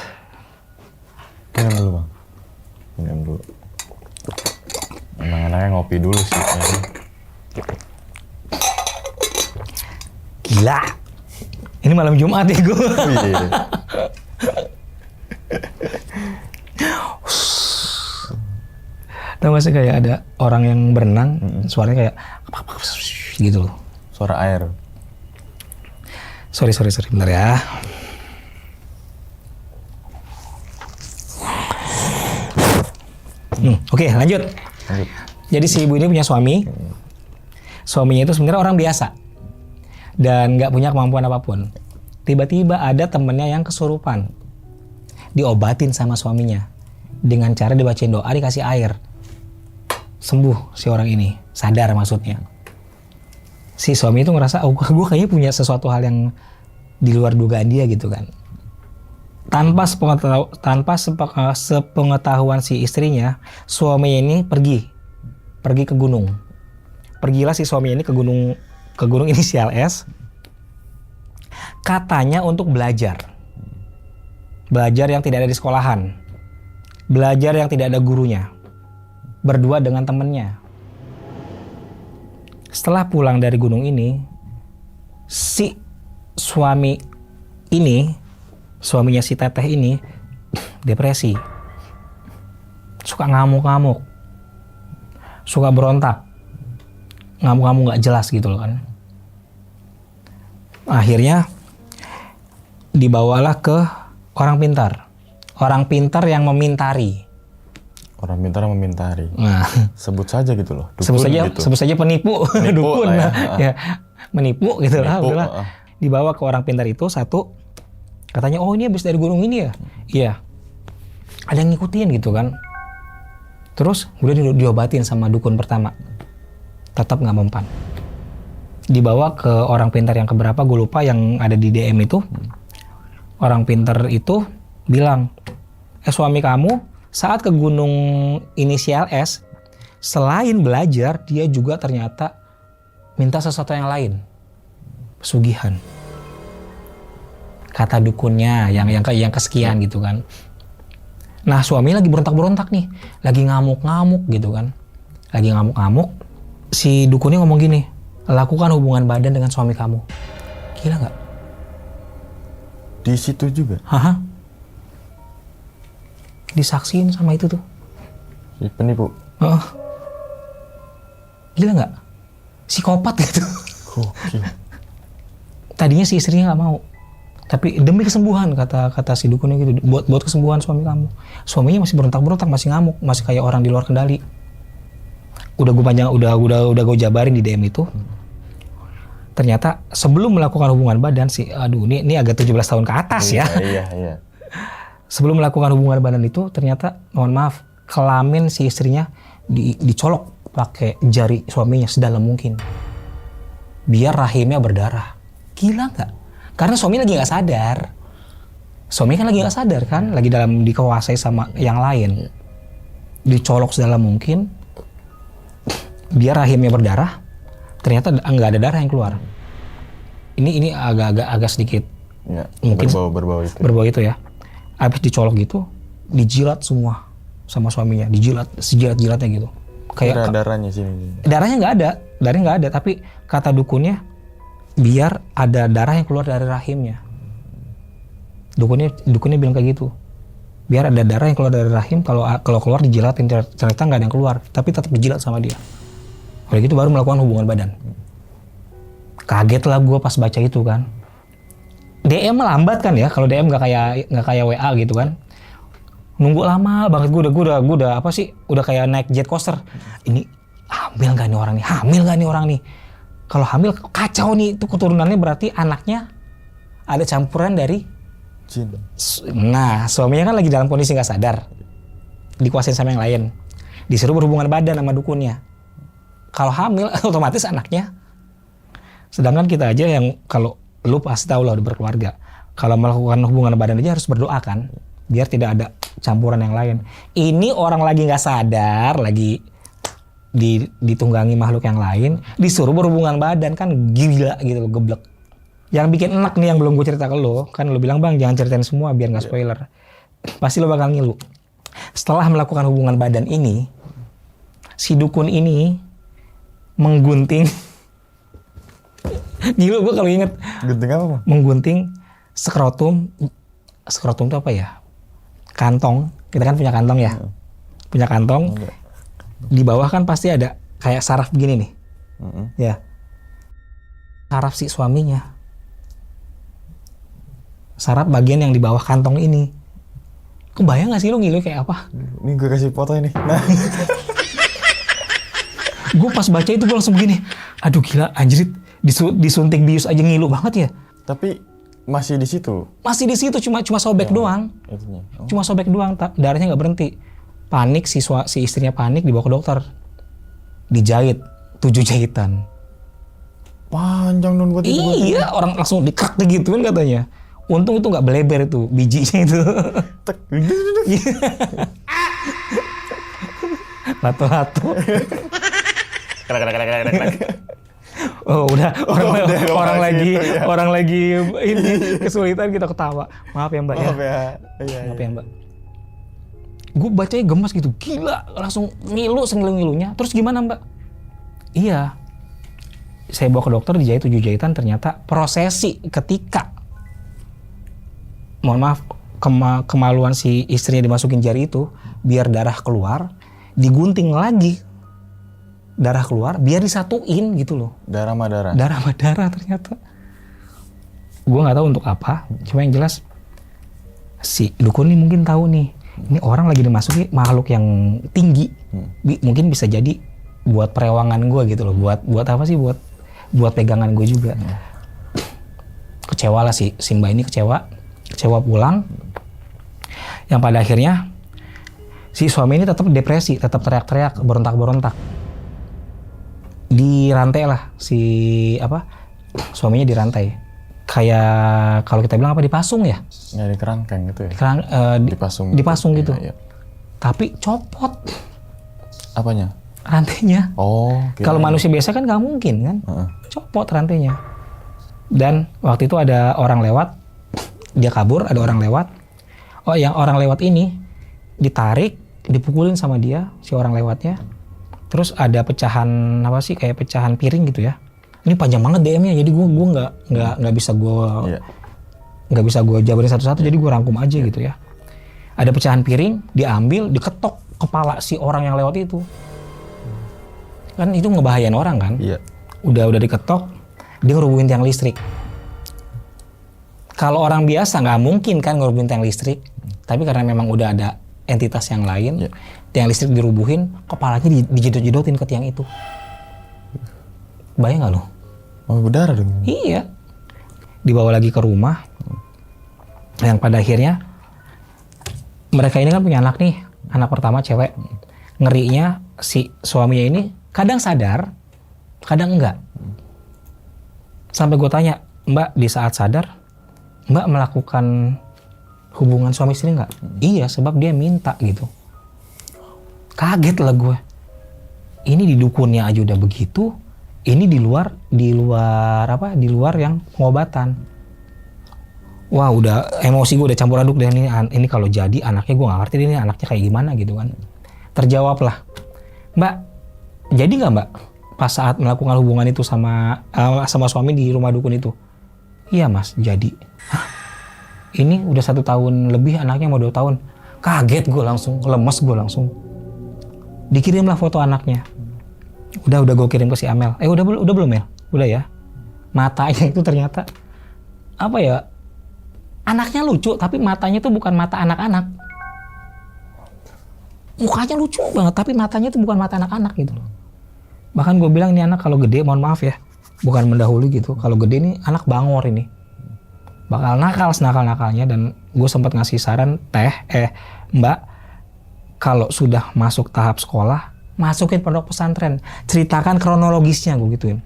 Minum dulu bang. Minum dulu. Emang anaknya ngopi dulu sih kayaknya. Gila. Ini malam Jumat ya gue. Iya. Tahu gak sih kayak ada orang yang berenang, suaranya kayak gitu loh. Suara air. Sorry, bentar ya. Oke, lanjut. Jadi si ibu ini punya suami. Suaminya itu sebenarnya orang biasa dan nggak punya kemampuan apapun. Tiba-tiba ada temennya yang kesurupan, diobatin sama suaminya dengan cara dibacain doa, dikasih air, sembuh si orang ini, sadar maksudnya. Si suami itu ngerasa, gue kayaknya punya sesuatu hal yang di luar dugaan dia gitu kan. Tanpa sepengetahuan si istrinya, suaminya ini pergi ke gunung. Pergilah si suami ini ke gunung inisial S. Katanya untuk belajar yang tidak ada di sekolahan, belajar yang tidak ada gurunya, berdua dengan temennya. Setelah pulang dari gunung ini, si suaminya si teteh ini depresi. suka ngamuk-ngamuk, suka berontak, ngamuk-ngamuk nggak jelas gitu loh kan. Akhirnya dibawalah ke orang pintar yang memintari. Orang pintar yang memintari. Nah, Sebut saja gitu loh. Dukun sebut saja penipu, dukun lah ya. ya, menipu gitu lah. Menipu, Udahlah. Dibawa ke orang pintar itu satu, katanya oh ini habis dari gunung ini ya, iya. Ada yang ngikutin gitu kan. Terus udah diobatin sama dukun pertama, tetap nggak mempan. Dibawa ke orang pintar yang keberapa, gue lupa, yang ada di DM itu. Orang pintar itu bilang, suami kamu saat ke gunung inisial S, selain belajar, dia juga ternyata minta sesuatu yang lain, pesugihan. Kata dukunnya yang kesekian gitu kan. Nah suami lagi berontak-berontak nih, lagi ngamuk-ngamuk gitu kan, lagi ngamuk-ngamuk. Si dukunnya ngomong gini, lakukan hubungan badan dengan suami kamu. Gila nggak? Di situ juga. Haha. Disaksiin sama itu tuh. Si penipu. Gila nggak? Psikopat gitu. Oke. Tadinya si istrinya nggak mau, tapi demi kesembuhan kata si dukunnya gitu, buat kesembuhan suami kamu. Suaminya masih berontak-berontak, masih ngamuk, masih kayak orang di luar kendali. Udah gue jabarin di DM itu. Ternyata sebelum melakukan hubungan badan ini agak 17 tahun ke atas ya. Iya. Sebelum melakukan hubungan badan itu ternyata, mohon maaf, kelamin si istrinya dicolok pakai jari suaminya sedalam mungkin. Biar rahimnya berdarah. Gila nggak? Karena suami lagi nggak sadar. Suami kan lagi nggak sadar kan, lagi dikuasai sama yang lain. Dicolok sedalam mungkin, biar rahimnya berdarah. Ternyata nggak ada darah yang keluar. Ini agak sedikit. Ya, mungkin berbau itu ya. Habis dicolok gitu, dijilat semua sama suaminya, dijilat sejilat-jilatnya gitu. Kayak darahnya sini. Darahnya nggak ada, tapi kata dukunnya biar ada darah yang keluar dari rahimnya. Dukunnya bilang kayak gitu. Biar ada darah yang keluar dari rahim, kalau keluar dijilatin, ternyata nggak ada yang keluar, tapi tetap dijilat sama dia. Oleh gitu baru melakukan hubungan badan. Kaget lah gue pas baca itu kan. DM lambat kan ya, kalau DM nggak kayak WA gitu kan. Nunggu lama banget, gue udah apa sih, udah kayak naik jet coaster. Ini hamil nggak nih orang nih? Kalau hamil kacau nih, itu keturunannya berarti anaknya ada campuran dari jin. Nah suaminya kan lagi dalam kondisi nggak sadar, dikuasain sama yang lain, disuruh berhubungan badan sama dukunnya. Kalau hamil otomatis anaknya. Sedangkan kita aja yang kalau lu pasti tahu lah udah berkeluarga, kalau melakukan hubungan badan aja harus berdoa kan, biar tidak ada campuran yang lain. Ini orang lagi nggak sadar, lagi ditunggangi makhluk yang lain, disuruh berhubungan badan, kan gila gitu loh, geblek. Yang bikin enak nih yang belum gue cerita ke lo, kan lo bilang bang jangan ceritain semua biar nggak spoiler. Pasti lo bakal ngilu. Setelah melakukan hubungan badan ini, si dukun ini menggunting ngilu gue kalau inget. Gunting apa bang? Menggunting skrotum itu apa ya? Kantong. Kita kan punya kantong ya. Punya kantong. Di bawah kan pasti ada kayak saraf begini nih. Ya. Saraf si suaminya. Saraf bagian yang di bawah kantong ini. Kebayang gak sih lu ngilu kayak apa? Ini gue kasih foto ini. Nah. Gue pas baca itu gue langsung begini. Aduh gila anjrit. Disuntik bius aja ngilu banget ya. Tapi masih di situ. Masih di situ, cuma sobek doang. Oh. Cuma sobek doang, darahnya nggak berhenti. Panik si istrinya panik, dibawa ke dokter. Dijahit 7 jahitan. Panjang dong buat itu. Iya, orang langsung dikrak gitu kan katanya. Untung itu nggak beleber itu bijinya itu. Lato-lato. Oh udah orang lagi ini kesulitan kita ketawa. Maaf ya mbak. Maaf ya mbak. Gue bacanya gemes gitu, gila, langsung ngilu sengilu-ngilunya. Terus gimana mbak? Iya, saya bawa ke dokter, dijahit 7 jahitan. Ternyata prosesi ketika, mohon maaf, kemaluan si istrinya dimasukin jari itu biar darah keluar, digunting lagi darah keluar biar disatuin gitu loh. Darah sama darah. Darah sama darah ternyata. Gue nggak tahu untuk apa, cuma yang jelas si dukun ini mungkin tahu nih, ini orang lagi dimasuki makhluk yang tinggi, mungkin bisa jadi buat perewangan gue gitu loh, buat apa sih, buat pegangan gue juga. Kecewa lah si Mbak ini, kecewa pulang, yang pada akhirnya si suami ini tetap depresi, tetap teriak-teriak, berontak-berontak. Dirantai lah suaminya dirantai. Kayak kalau kita bilang apa, dipasung ya? Ya di kerangkeng gitu ya. Dipasung gitu. Iya. Tapi copot Apanya? rantainya. Oh. Kalau manusia biasa kan nggak mungkin kan? Copot rantainya. Dan waktu itu ada orang lewat, dia kabur, ada orang lewat. Oh, yang orang lewat ini ditarik, dipukulin sama dia, si orang lewatnya. Terus ada pecahan kayak pecahan piring gitu ya. Ini panjang banget DM-nya, jadi gue nggak bisa gue jabarin satu-satu, jadi gue rangkum aja gitu ya. Ada pecahan piring, diambil, diketok kepala si orang yang lewat itu. Kan itu ngebahayain orang kan? Iya. Udah diketok, dia ngerubuhin tiang listrik. Kalau orang biasa nggak mungkin kan ngerubuhin tiang listrik, tapi karena memang udah ada entitas yang lain, tiang listrik dirubuhin, kepalanya dijedot-jedotin ke tiang itu. Bayang nggak lo? Oh, berdarah dong. Iya. Dibawa lagi ke rumah. Yang pada akhirnya mereka ini kan punya anak nih, anak pertama cewek. Ngerinya si suaminya ini kadang sadar, kadang enggak. Sampai gue tanya, Mbak di saat sadar, Mbak melakukan hubungan suami istri nggak? Iya, sebab dia minta gitu. Kaget lah gue. Ini di dukunnya aja udah begitu. Ini di luar yang pengobatan. Wah, udah emosi gue udah campur aduk deh ini kalau jadi anaknya, gue nggak ngerti ini anaknya kayak gimana gitu kan. Terjawab lah, Mbak, jadi nggak Mbak pas saat melakukan hubungan itu sama suami di rumah dukun itu? Iya Mas, jadi. Hah? Ini udah 1 tahun lebih, anaknya mau 2 tahun. Kaget gue langsung, lemes gue langsung. Dikirimlah foto anaknya. Udah gue kirim ke si Amel. Udah belum Mel? Udah ya. Matanya itu ternyata apa ya? Anaknya lucu, tapi matanya tuh bukan mata anak-anak. Mukanya lucu banget, tapi matanya tuh bukan mata anak-anak gitu loh. Bahkan gue bilang ini anak kalau gede, mohon maaf ya, bukan mendahului gitu. Kalau gede nih anak bangor ini. Bakal nakal senakal-nakalnya, dan gue sempat ngasih saran, Mbak, kalau sudah masuk tahap sekolah, masukin pondok pesantren, ceritakan kronologisnya, gue gituin.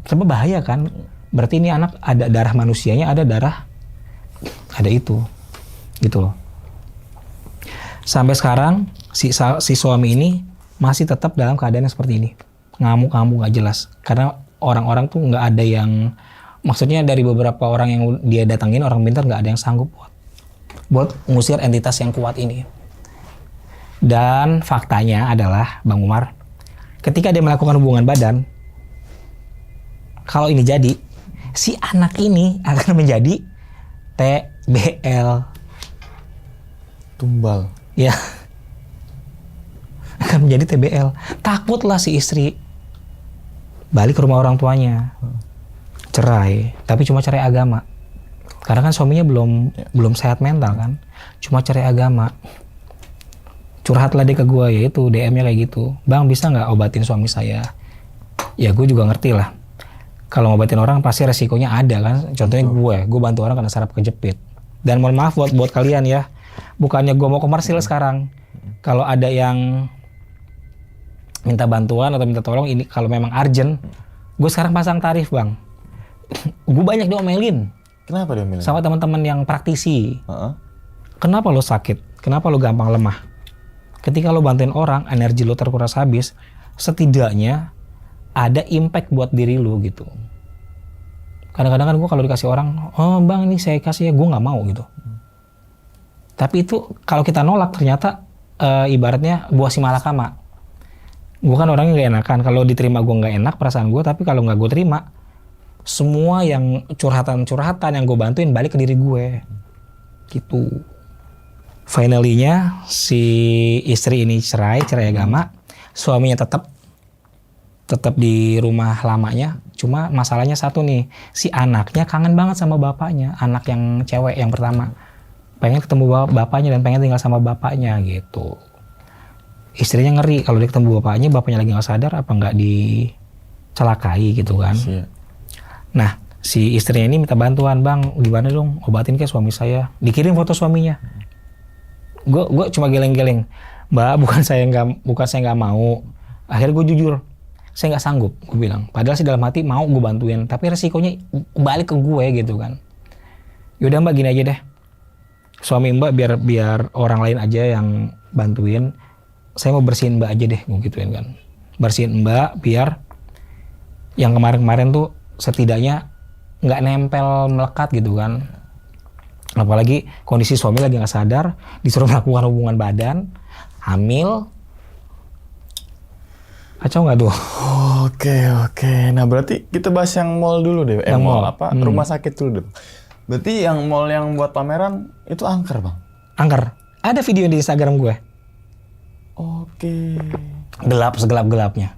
Sebab bahaya kan, berarti ini anak ada darah manusianya, ada itu, gitu loh. Sampai sekarang si suami ini masih tetap dalam keadaan yang seperti ini, ngamuk-ngamuk nggak jelas, karena orang-orang tuh nggak ada yang, maksudnya dari beberapa orang yang dia datangin, orang pintar, nggak ada yang sanggup buat ngusir entitas yang kuat ini. Dan faktanya adalah, Bang Umar, ketika dia melakukan hubungan badan, kalau ini jadi, si anak ini akan menjadi TBL. Tumbal. Ya. Akan menjadi TBL. Takutlah si istri balik ke rumah orang tuanya. Cerai, tapi cuma cerai agama. Karena kan suaminya belum sehat mental kan. Cuma cerai agama. Curhatlah dia ke gue, yaitu DM-nya kayak gitu. Bang, bisa nggak obatin suami saya? Ya gue juga ngerti lah. Kalau ngobatin orang pasti resikonya ada kan. Contohnya gue bantu orang kena saraf kejepit. Dan mohon maaf buat kalian ya. Bukannya gue mau komersil sekarang. Kalau ada yang minta bantuan atau minta tolong, ini kalau memang urgent, gue sekarang pasang tarif Bang. Gue banyak diomelin. Kenapa diomelin? Sama teman-teman yang praktisi. Kenapa lo sakit? Kenapa lo gampang lemah? Ketika lo bantuin orang, energi lo terkuras habis, setidaknya ada impact buat diri lo gitu. Kadang-kadang kan gue kalau dikasih orang, oh Bang ini saya kasih ya, gue nggak mau gitu. Tapi itu kalau kita nolak ternyata ibaratnya buah si malakama. Gue kan orangnya nggak enakan, kalau diterima gue nggak enak perasaan gue, tapi kalau nggak gue terima, semua yang curhatan yang gue bantuin balik ke diri gue, gitu. Finally-nya si istri ini cerai agama, suaminya tetap di rumah lamanya. Cuma masalahnya satu nih, si anaknya kangen banget sama bapaknya, anak yang cewek yang pertama. Pengen ketemu bapaknya dan pengen tinggal sama bapaknya gitu. Istrinya ngeri kalau dia ketemu bapaknya lagi nggak sadar apa nggak dicelakai gitu kan. Iya. Nah, si istrinya ini minta bantuan, bang, gimana dong, obatin ke suami saya. Dikirim foto suaminya. Gue cuma geleng-geleng, mbak, bukan saya nggak mau. Akhirnya gue jujur, saya nggak sanggup, gue bilang. Padahal sih dalam hati mau gue bantuin, tapi resikonya balik ke gue gitu kan. Yaudah mbak, gini aja deh, suami mbak biar orang lain aja yang bantuin. Saya mau bersihin mbak aja deh, gue gituin kan. Bersihin mbak biar yang kemarin-kemarin tuh setidaknya nggak nempel melekat gitu kan. Apalagi kondisi suami lagi nggak sadar, disuruh melakukan hubungan badan, hamil. Kacau nggak tuh? Oke. Nah berarti kita bahas yang mall dulu deh. Yang mall. Rumah sakit dulu deh. Berarti yang mall yang buat pameran itu angker, bang? Angker. Ada video di Instagram gue. Oke. Gelap segelap-gelapnya.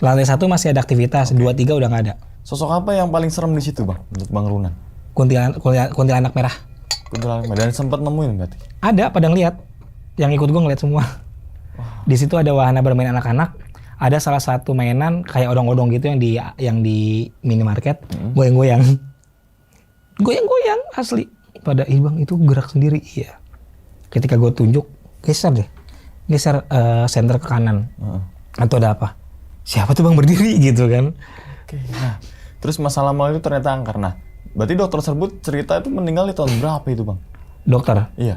Lantai 1 masih ada aktivitas, 2, 3 udah nggak ada. Sosok apa yang paling serem di situ, bang? Menurut Bang Runan? Kuntilanak merah. Kuntilanak merah. Dan sempat nemuin berarti? Ada, pada ngeliat. Yang ikut gue ngeliat semua. Di situ ada wahana bermain anak-anak. Ada salah satu mainan kayak odong-odong gitu yang di minimarket, goyang-goyang. Goyang-goyang asli. Pada bang itu gerak sendiri. Iya. Ketika gue tunjuk, geser senter ke kanan. Atau ada apa? Siapa tuh bang berdiri gitu kan? Oke. Nah, terus masalah mall itu ternyata angker. Nah, berarti dokter tersebut cerita itu meninggal di tahun berapa itu, bang? Dokter? Iya.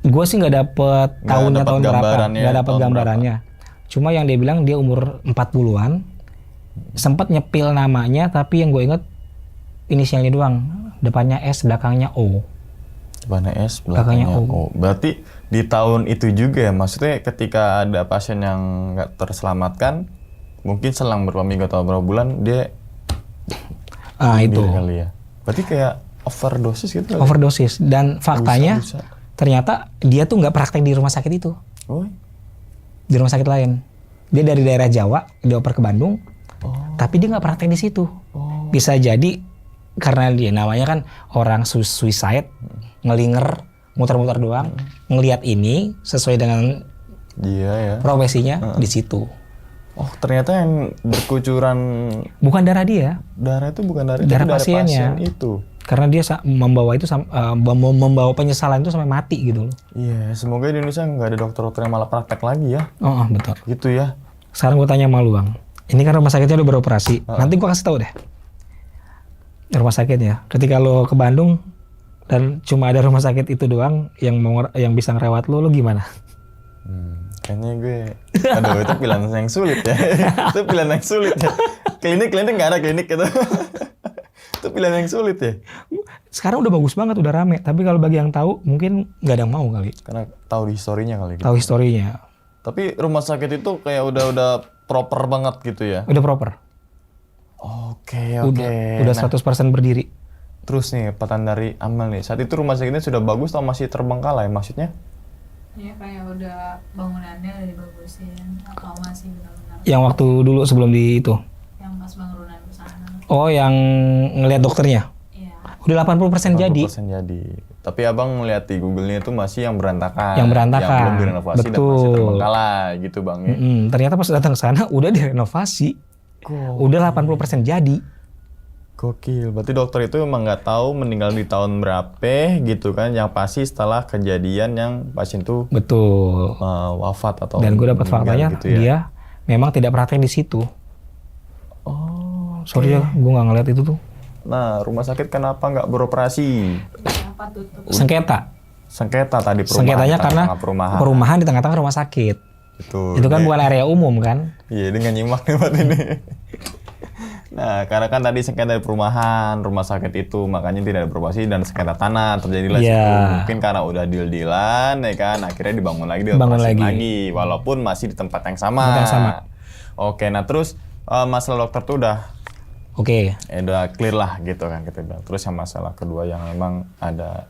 Gue sih nggak dapet tahun berapa, nggak dapet gambarannya. Cuma yang dia bilang dia umur 40-an, sempat nyepil namanya, tapi yang gue inget inisialnya doang, depannya S, belakangnya O. Depannya S, belakangnya O. Berarti di tahun itu juga ya, maksudnya ketika ada pasien yang nggak terselamatkan, mungkin selang beberapa minggu atau beberapa bulan dia itu kali ya. Berarti kayak overdosis gitu. Overdosis. Dan faktanya bisa. Ternyata dia tuh nggak praktek di rumah sakit itu. Oh. Di rumah sakit lain. Dia dari daerah Jawa, dioper ke Bandung. Tapi dia nggak praktek di situ. Bisa jadi karena dia namanya kan orang suicide, ngelinger, muter-muter doang, ngelihat ini sesuai dengan profesinya di situ. Oh, ternyata yang berkucuran bukan darah dia. Darah itu bukan darah pasiennya. Pasien itu. Karena dia membawa itu membawa penyesalan itu sampai mati gitu loh. Iya, semoga di Indonesia nggak ada dokter-dokter yang malah praktek lagi ya. Oh, betul. Gitu ya. Sekarang gue tanya sama lu, Bang. Ini kan rumah sakitnya udah beroperasi. Nanti gue kasih tahu deh. Rumah sakitnya. Ketika lo ke Bandung dan cuma ada rumah sakit itu doang yang bisa ngerawat lo gimana? Kayaknya itu pilihan yang sulit ya. Itu pilihan yang sulit ya. Klinik nggak ada klinik gitu. Itu pilihan yang sulit ya. Sekarang udah bagus banget, udah rame. Tapi kalau bagi yang tahu mungkin nggak ada yang mau kali. Karena tahu historinya kali. Tahu historinya. Tapi rumah sakit itu kayak udah proper banget gitu ya. Udah proper. Oke. Udah 100% berdiri. Terus nih petan dari Amal nih. Saat itu rumah sakitnya sudah bagus atau masih terbengkalai maksudnya? Ya kayak udah bangunannya udah dibagusin atau masih benar-benar. Yang waktu dulu sebelum di itu. Yang pas Bang Runan kesana. Oh, yang ngelihat dokternya? Iya. Udah 80% jadi. 80% jadi. Tapi abang melihat di Google-nya itu masih yang berantakan. Yang berantakan. Yang belum direnovasi dan masih terbengkalai gitu bang ya. Ternyata pas datang ke sana udah direnovasi. Udah 80% jadi. Gokil. Berarti dokter itu emang nggak tahu meninggal di tahun berapa gitu kan. Yang pasti setelah kejadian yang pasien itu betul wafat atau dan gue dapat faktanya gitu ya. Dia memang tidak praktek di situ. Sorry ya, gue nggak ngeliat itu tuh. Nah, rumah sakit kenapa nggak beroperasi? Kenapa tutup? Sengketa tadi perumahan. Sengketanya karena perumahan di tengah-tengah rumah sakit. Itu kan bukan area umum kan? Iya, dia nggak nyimak nih buat ini. Nah, karena kan tadi sengketa dari perumahan, rumah sakit itu makanya tidak ada beroperasi dan sengketa tanah terjadilah situ. Mungkin karena udah deal-dealan ya kan, akhirnya dibangun lagi, walaupun masih di tempat yang sama. Oke, nah terus masalah dokter tuh udah Oke. Udah clear lah gitu kan kita bilang. Terus yang masalah kedua yang memang ada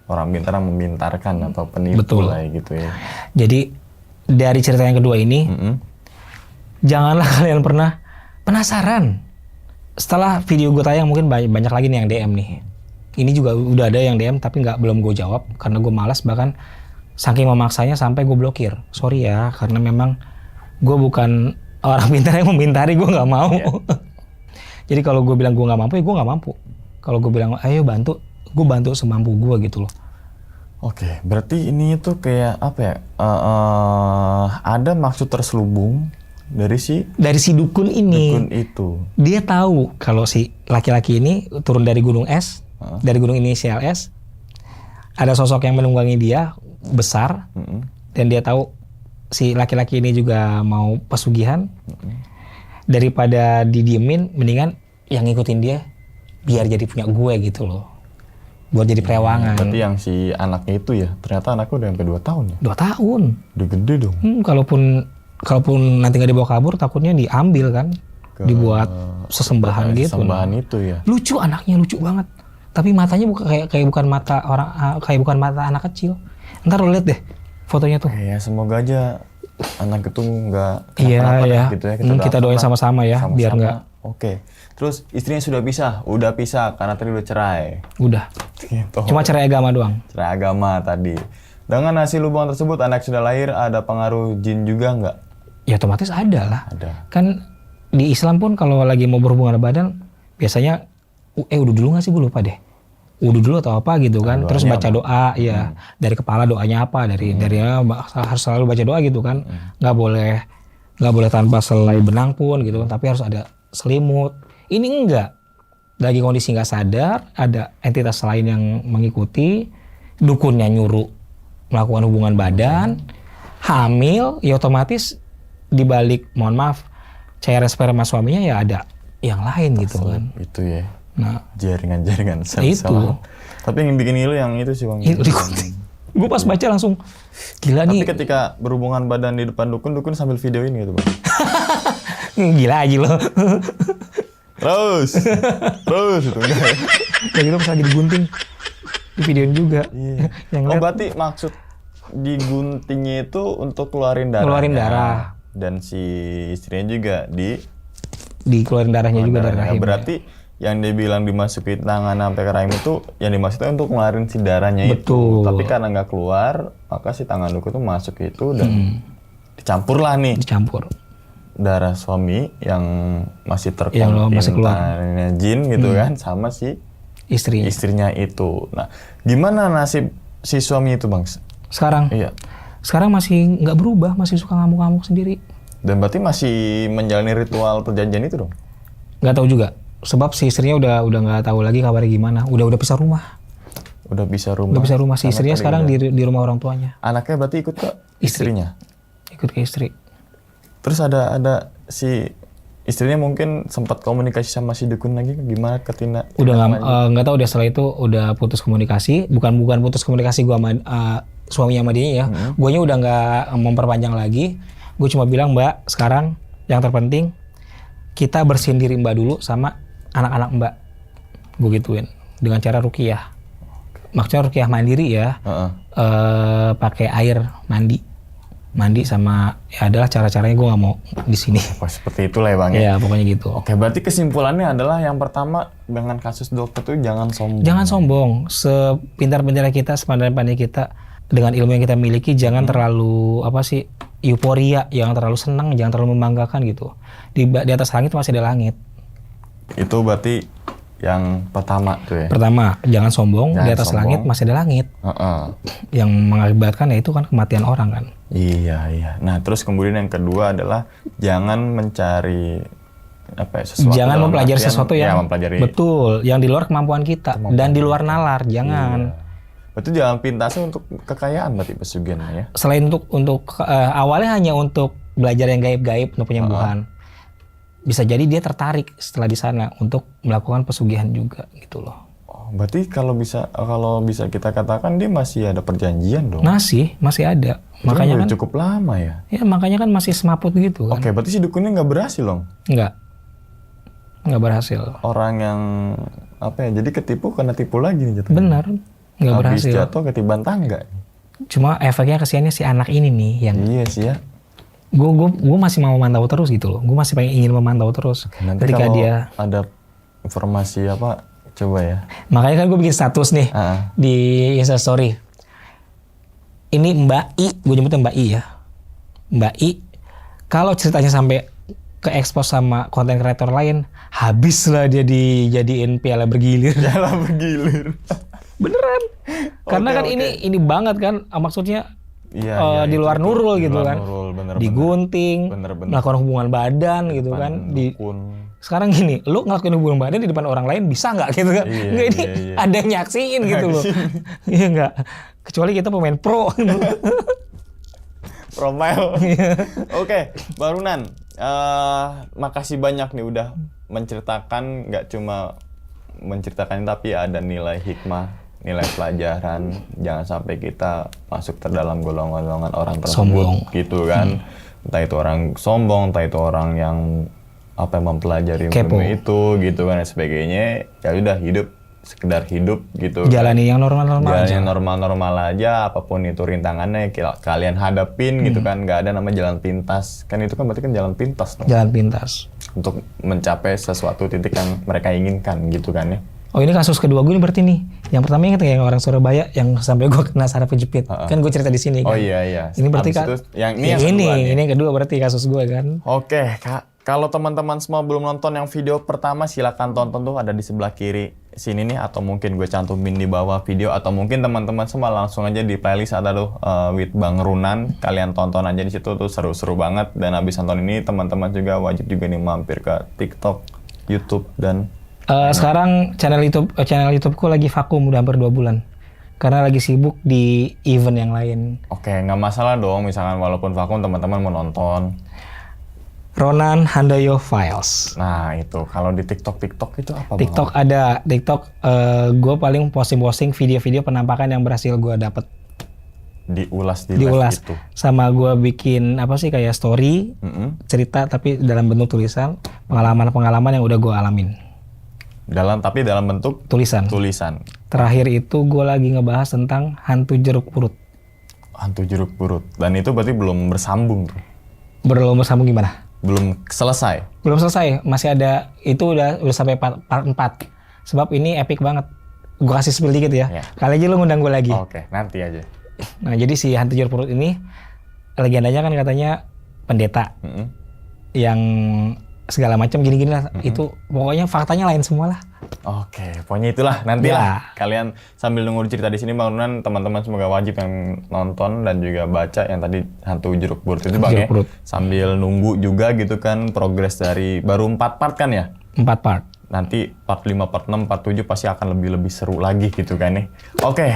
orang pintar yang memintarkan atau penipu Betul. lah gitu ya. Jadi dari cerita yang kedua ini, janganlah kalian pernah penasaran. Setelah video gue tayang mungkin banyak lagi nih yang DM nih. Ini juga udah ada yang DM tapi belum gue jawab karena gue malas, bahkan saking memaksanya sampai gue blokir. Sorry ya, karena memang gue bukan orang pintar yang memintari, gue nggak mau. Jadi kalau gue bilang gue nggak mampu, ya gue nggak mampu. Kalau gue bilang ayo bantu, gue bantu semampu gue gitu loh. Oke, berarti ini tuh kayak apa ya? Ada maksud terselubung dari si Dukun ini. dukun itu. Dia tahu kalau si laki-laki ini turun dari gunung S, dari gunung inisial S. Ada sosok yang menunggangi dia besar, dan dia tahu si laki-laki ini juga mau pesugihan. Daripada didiemin, mendingan yang ngikutin dia biar jadi punya gue gitu loh, buat jadi perewangan. Berarti yang si anaknya itu ya, ternyata anaknya udah sampai 2 tahun ya? 2 tahun. Udah gede dong. Kalaupun nanti nggak dibawa kabur, takutnya diambil kan, dibuat sesembahan gitu. Sesembahan itu ya. Lucu, anaknya lucu banget. Tapi matanya kayak bukan mata orang, kayak bukan mata anak kecil. Ntar lo lihat deh fotonya tuh. Ya semoga aja anak itu nggak Iya kenapa-napa ya. gitu ya. Kita doain sama-sama ya, Sama-sama. biar nggak. Oke. Terus istrinya udah pisah karena tadi udah cerai. Udah. Gitu. Cuma cerai agama doang. Cerai agama tadi. Dengan hasil hubungan tersebut anak sudah lahir, ada pengaruh jin juga nggak? Ya otomatis ada lah. Ada. Kan di Islam pun kalau lagi mau berhubungan badan biasanya udah dulu nggak sih, gue lupa deh. Udah dulu atau apa gitu kan. Terus baca doa ya. Dari kepala doanya apa, dari harus selalu baca doa gitu kan. Nggak boleh tanpa selai benang pun gitu kan. Tapi harus ada selimut. Ini enggak. Lagi kondisi nggak sadar, ada entitas lain yang mengikuti, dukunnya nyuruh melakukan hubungan badan, hamil, ya otomatis dibalik, mohon maaf, cairan sperma suaminya ya ada yang lain gitu kan. Itu ya. Nah, Jaringan-jaringan itu. Tapi yang bikin ngilu yang itu sih Bang. Gue pas baca langsung gila Tapi nih. ketika berhubungan badan di depan dukun sambil videoin gitu Bang. Gila aja loh. Terus itu enggak ya? Kayak gitu pas lagi digunting. Di videoin juga. Iya. Yang Oh lihat berarti maksud diguntingnya itu untuk keluarin darah. Keluarin darah. Dan si istrinya juga dikeluarin darahnya juga dari rahim. Berarti yang dia bilang dimasukin tangan sampai ke rahim itu yang dimaksudnya untuk ngeluarin si darahnya itu. Betul. Tapi karena nggak keluar, maka si tangan dukun itu masuk itu dan dicampur lah nih. Dicampur. Darah suami yang masih masih keluar. terkontaminasi jin gitu kan sama si istrinya itu. Nah, gimana nasib si suami itu Bang? Sekarang? Iya. Sekarang masih nggak berubah, masih suka ngamuk-ngamuk sendiri. Dan berarti masih menjalani ritual perjanjian itu dong? Nggak tahu juga. Sebab si istrinya udah nggak tahu lagi kabarnya gimana. Udah pisah rumah. Udah bisa rumah. Udah pisah rumah. Si Sama istrinya kali sekarang udah. di rumah orang tuanya. Anaknya berarti ikut ke istrinya? Ikut ke istri. Terus ada si istrinya mungkin sempat komunikasi sama si dukun lagi gimana ketina? Udah nggak tahu deh, setelah itu udah putus komunikasi. Bukan putus komunikasi gua sama suaminya sama dia ya. Guanya udah nggak memperpanjang lagi. Gue cuma bilang, Mbak, sekarang yang terpenting kita bersihin diri Mbak dulu sama anak-anak Mbak. Gue gituin dengan cara ruqyah. Maksudnya ruqyah mandiri ya. Pakai air mandi sama ya adalah cara-caranya, gue nggak mau di sini. Seperti itulah ya Bang ya. Ya pokoknya gitu. Oke, berarti kesimpulannya adalah yang pertama dengan kasus dokter tuh jangan sombong. Jangan sombong. Sepintar-pintarnya kita, sepandai-pandai kita dengan ilmu yang kita miliki, jangan terlalu euforia, jangan terlalu senang, jangan terlalu membanggakan gitu. Di atas langit masih ada langit. Itu berarti yang pertama tuh ya. Pertama, jangan sombong. Jangan Di atas sombong. langit masih ada langit. Yang mengakibatkan ya itu kan kematian orang kan. Iya. Nah, terus kemudian yang kedua adalah jangan mencari sesuatu. Jangan dalam mempelajari artian, sesuatu ya, yang mempelajari. Betul, yang di luar kemampuan kita dan di luar nalar, jangan. Iya. Berarti jangan pintasnya untuk kekayaan berarti pesugihan ya. Selain untuk awalnya hanya untuk belajar yang gaib-gaib untuk penyembuhan. Bisa jadi dia tertarik setelah di sana untuk melakukan pesugihan juga gitu loh. Oh, berarti kalau bisa kita katakan dia masih ada perjanjian dong. Masih ada. Itu Makanya udah kan cukup lama ya. Ya makanya kan masih semaput gitu kan. Oke, berarti si dukunnya nggak berhasil dong. Nggak berhasil. Orang yang jadi ketipu karena tipu lagi nih jatuhnya. Benar. Nggak Habis berhasil. jatuh ketiban tangga. Cuma efeknya kesiannya si anak ini nih yang Iya sih ya. gue masih mau memantau terus gitu loh. Gue masih ingin memantau terus. Nanti Ketika kalau dia, ada informasi apa, coba ya. makanya kan gue bikin status nih Ah. di Instastory. Ini Mbak I, gue nyebutnya Mbak I ya. Mbak I, kalau ceritanya sampai ke expose sama konten kreator lain, habislah dia dijadiin piala bergilir. Jalan bergilir. Beneran. Karena Oke, kan oke. ini banget kan, maksudnya Iya, di itu, luar itu. Nurul Di gitu luar kan. Nurul, bener, Digunting, Bener-bener. melakukan hubungan badan gitu Depan kan. Di dukun. sekarang gini, lu ngelakuin hubungan badan di depan orang lain bisa nggak gitu kan? Iya, Nggak, ini iya. ada yang nyaksiin gitu loh. Iya nggak? Kecuali kita pemain pro. Profile. Iya. Oke, Barunan. Makasih banyak nih udah menceritakan, nggak cuma menceritakan tapi ada nilai hikmah, nilai pelajaran. Jangan sampai kita masuk ke dalam golongan-golongan orang tersebut, Sombong. gitu kan. Entah itu orang sombong, entah itu orang yang mempelajari Kepo. ilmu itu, gitu kan dan sebagainya. Ya udah hidup sekedar hidup gitu. Jalani yang normal-normal Jalan aja. yang normal-normal aja, apapun itu rintangannya kalian hadapin gitu kan, nggak ada nama jalan pintas. Kan itu kan berarti kan jalan pintas dong. Jalan pintas. Untuk mencapai sesuatu titik yang mereka inginkan gitu kan ya. Oh ini kasus kedua gue nih berarti nih. Yang pertama ingat nggak yang orang Surabaya yang sampai gue kena saraf kejepit. Kan gue cerita di sini Oh kan. iya. Ini berarti Abis kan. itu, yang ini yang kedua nih. Ini yang kedua berarti kasus gue kan. Oke, Kak. Kalau teman-teman semua belum nonton yang video pertama, silakan tonton tuh ada di sebelah kiri sini nih, atau mungkin gue cantumin di bawah video, atau mungkin teman-teman semua langsung aja di playlist ada tuh with Bang Runan. Kalian tonton aja di situ tuh seru-seru banget. Dan habis nonton ini teman-teman juga wajib juga nih mampir ke TikTok, YouTube dan Sekarang channel YouTubeku lagi vakum udah hampir 2 bulan. Karena lagi sibuk di event yang lain. oke, nggak masalah dong. Misalkan walaupun vakum teman-teman mau nonton. Ronan Handoyo Files. Nah itu kalau di TikTok itu apa? TikTok ada. TikTok gue paling posting-posting video-video penampakan yang berhasil gue dapet. Diulas Diulas. gitu. Sama gue bikin apa sih kayak story, cerita tapi dalam bentuk tulisan. Pengalaman-pengalaman yang udah gue alamin. Tapi dalam bentuk Tulisan. tulisan. Terakhir itu gue lagi ngebahas tentang hantu jeruk purut. Hantu jeruk purut. Dan itu berarti belum bersambung tuh. Belum bersambung gimana? Belum selesai. Belum selesai, masih ada, itu udah sampai part 4. Sebab ini epic banget. Gue kasih spill dikit ya. Ya. Kali aja lu ngundang gue lagi. Oke, nanti aja. Nah jadi si hantu jeruk purut ini, legendanya kan katanya pendeta. Yang segala macam gini-gini lah. Itu pokoknya faktanya lain semua lah. Oke, pokoknya itulah nanti Ya. lah. Kalian sambil nunggu cerita di sini Bang Runan, teman-teman semoga wajib yang nonton dan juga baca yang tadi hantu jeruk purut itu Bang Jeruk ya. purut. Sambil nunggu juga gitu kan progres dari baru 4 part kan ya. 4 part. Nanti part 5, part 6, part 7 pasti akan lebih seru lagi gitu kan nih. Oke.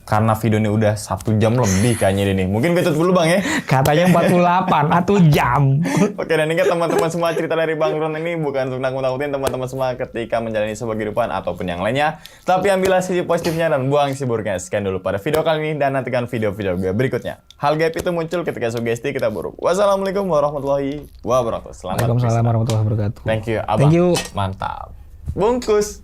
Karena video ini udah 1 jam lebih kayaknya ini. Mungkin gue tutup dulu Bang ya. Katanya 48, 1 jam. Oke, dan ingat teman-teman semua, cerita dari Bang Ron ini bukan untuk nakut-nakutin teman-teman semua ketika menjalani sebuah kehidupan ataupun yang lainnya. Tapi ambillah sisi positifnya dan buang sisi buruknya. Sekian dulu pada video kali ini dan nantikan video-video gue berikutnya. Hal gaib itu muncul ketika sugesti kita buruk. Wassalamualaikum warahmatullahi wabarakatuh. Selamat Waalaikumsalam beristirahat. warahmatullahi wabarakatuh. Thank you, Abang. Thank you. Mantap. Bungkus.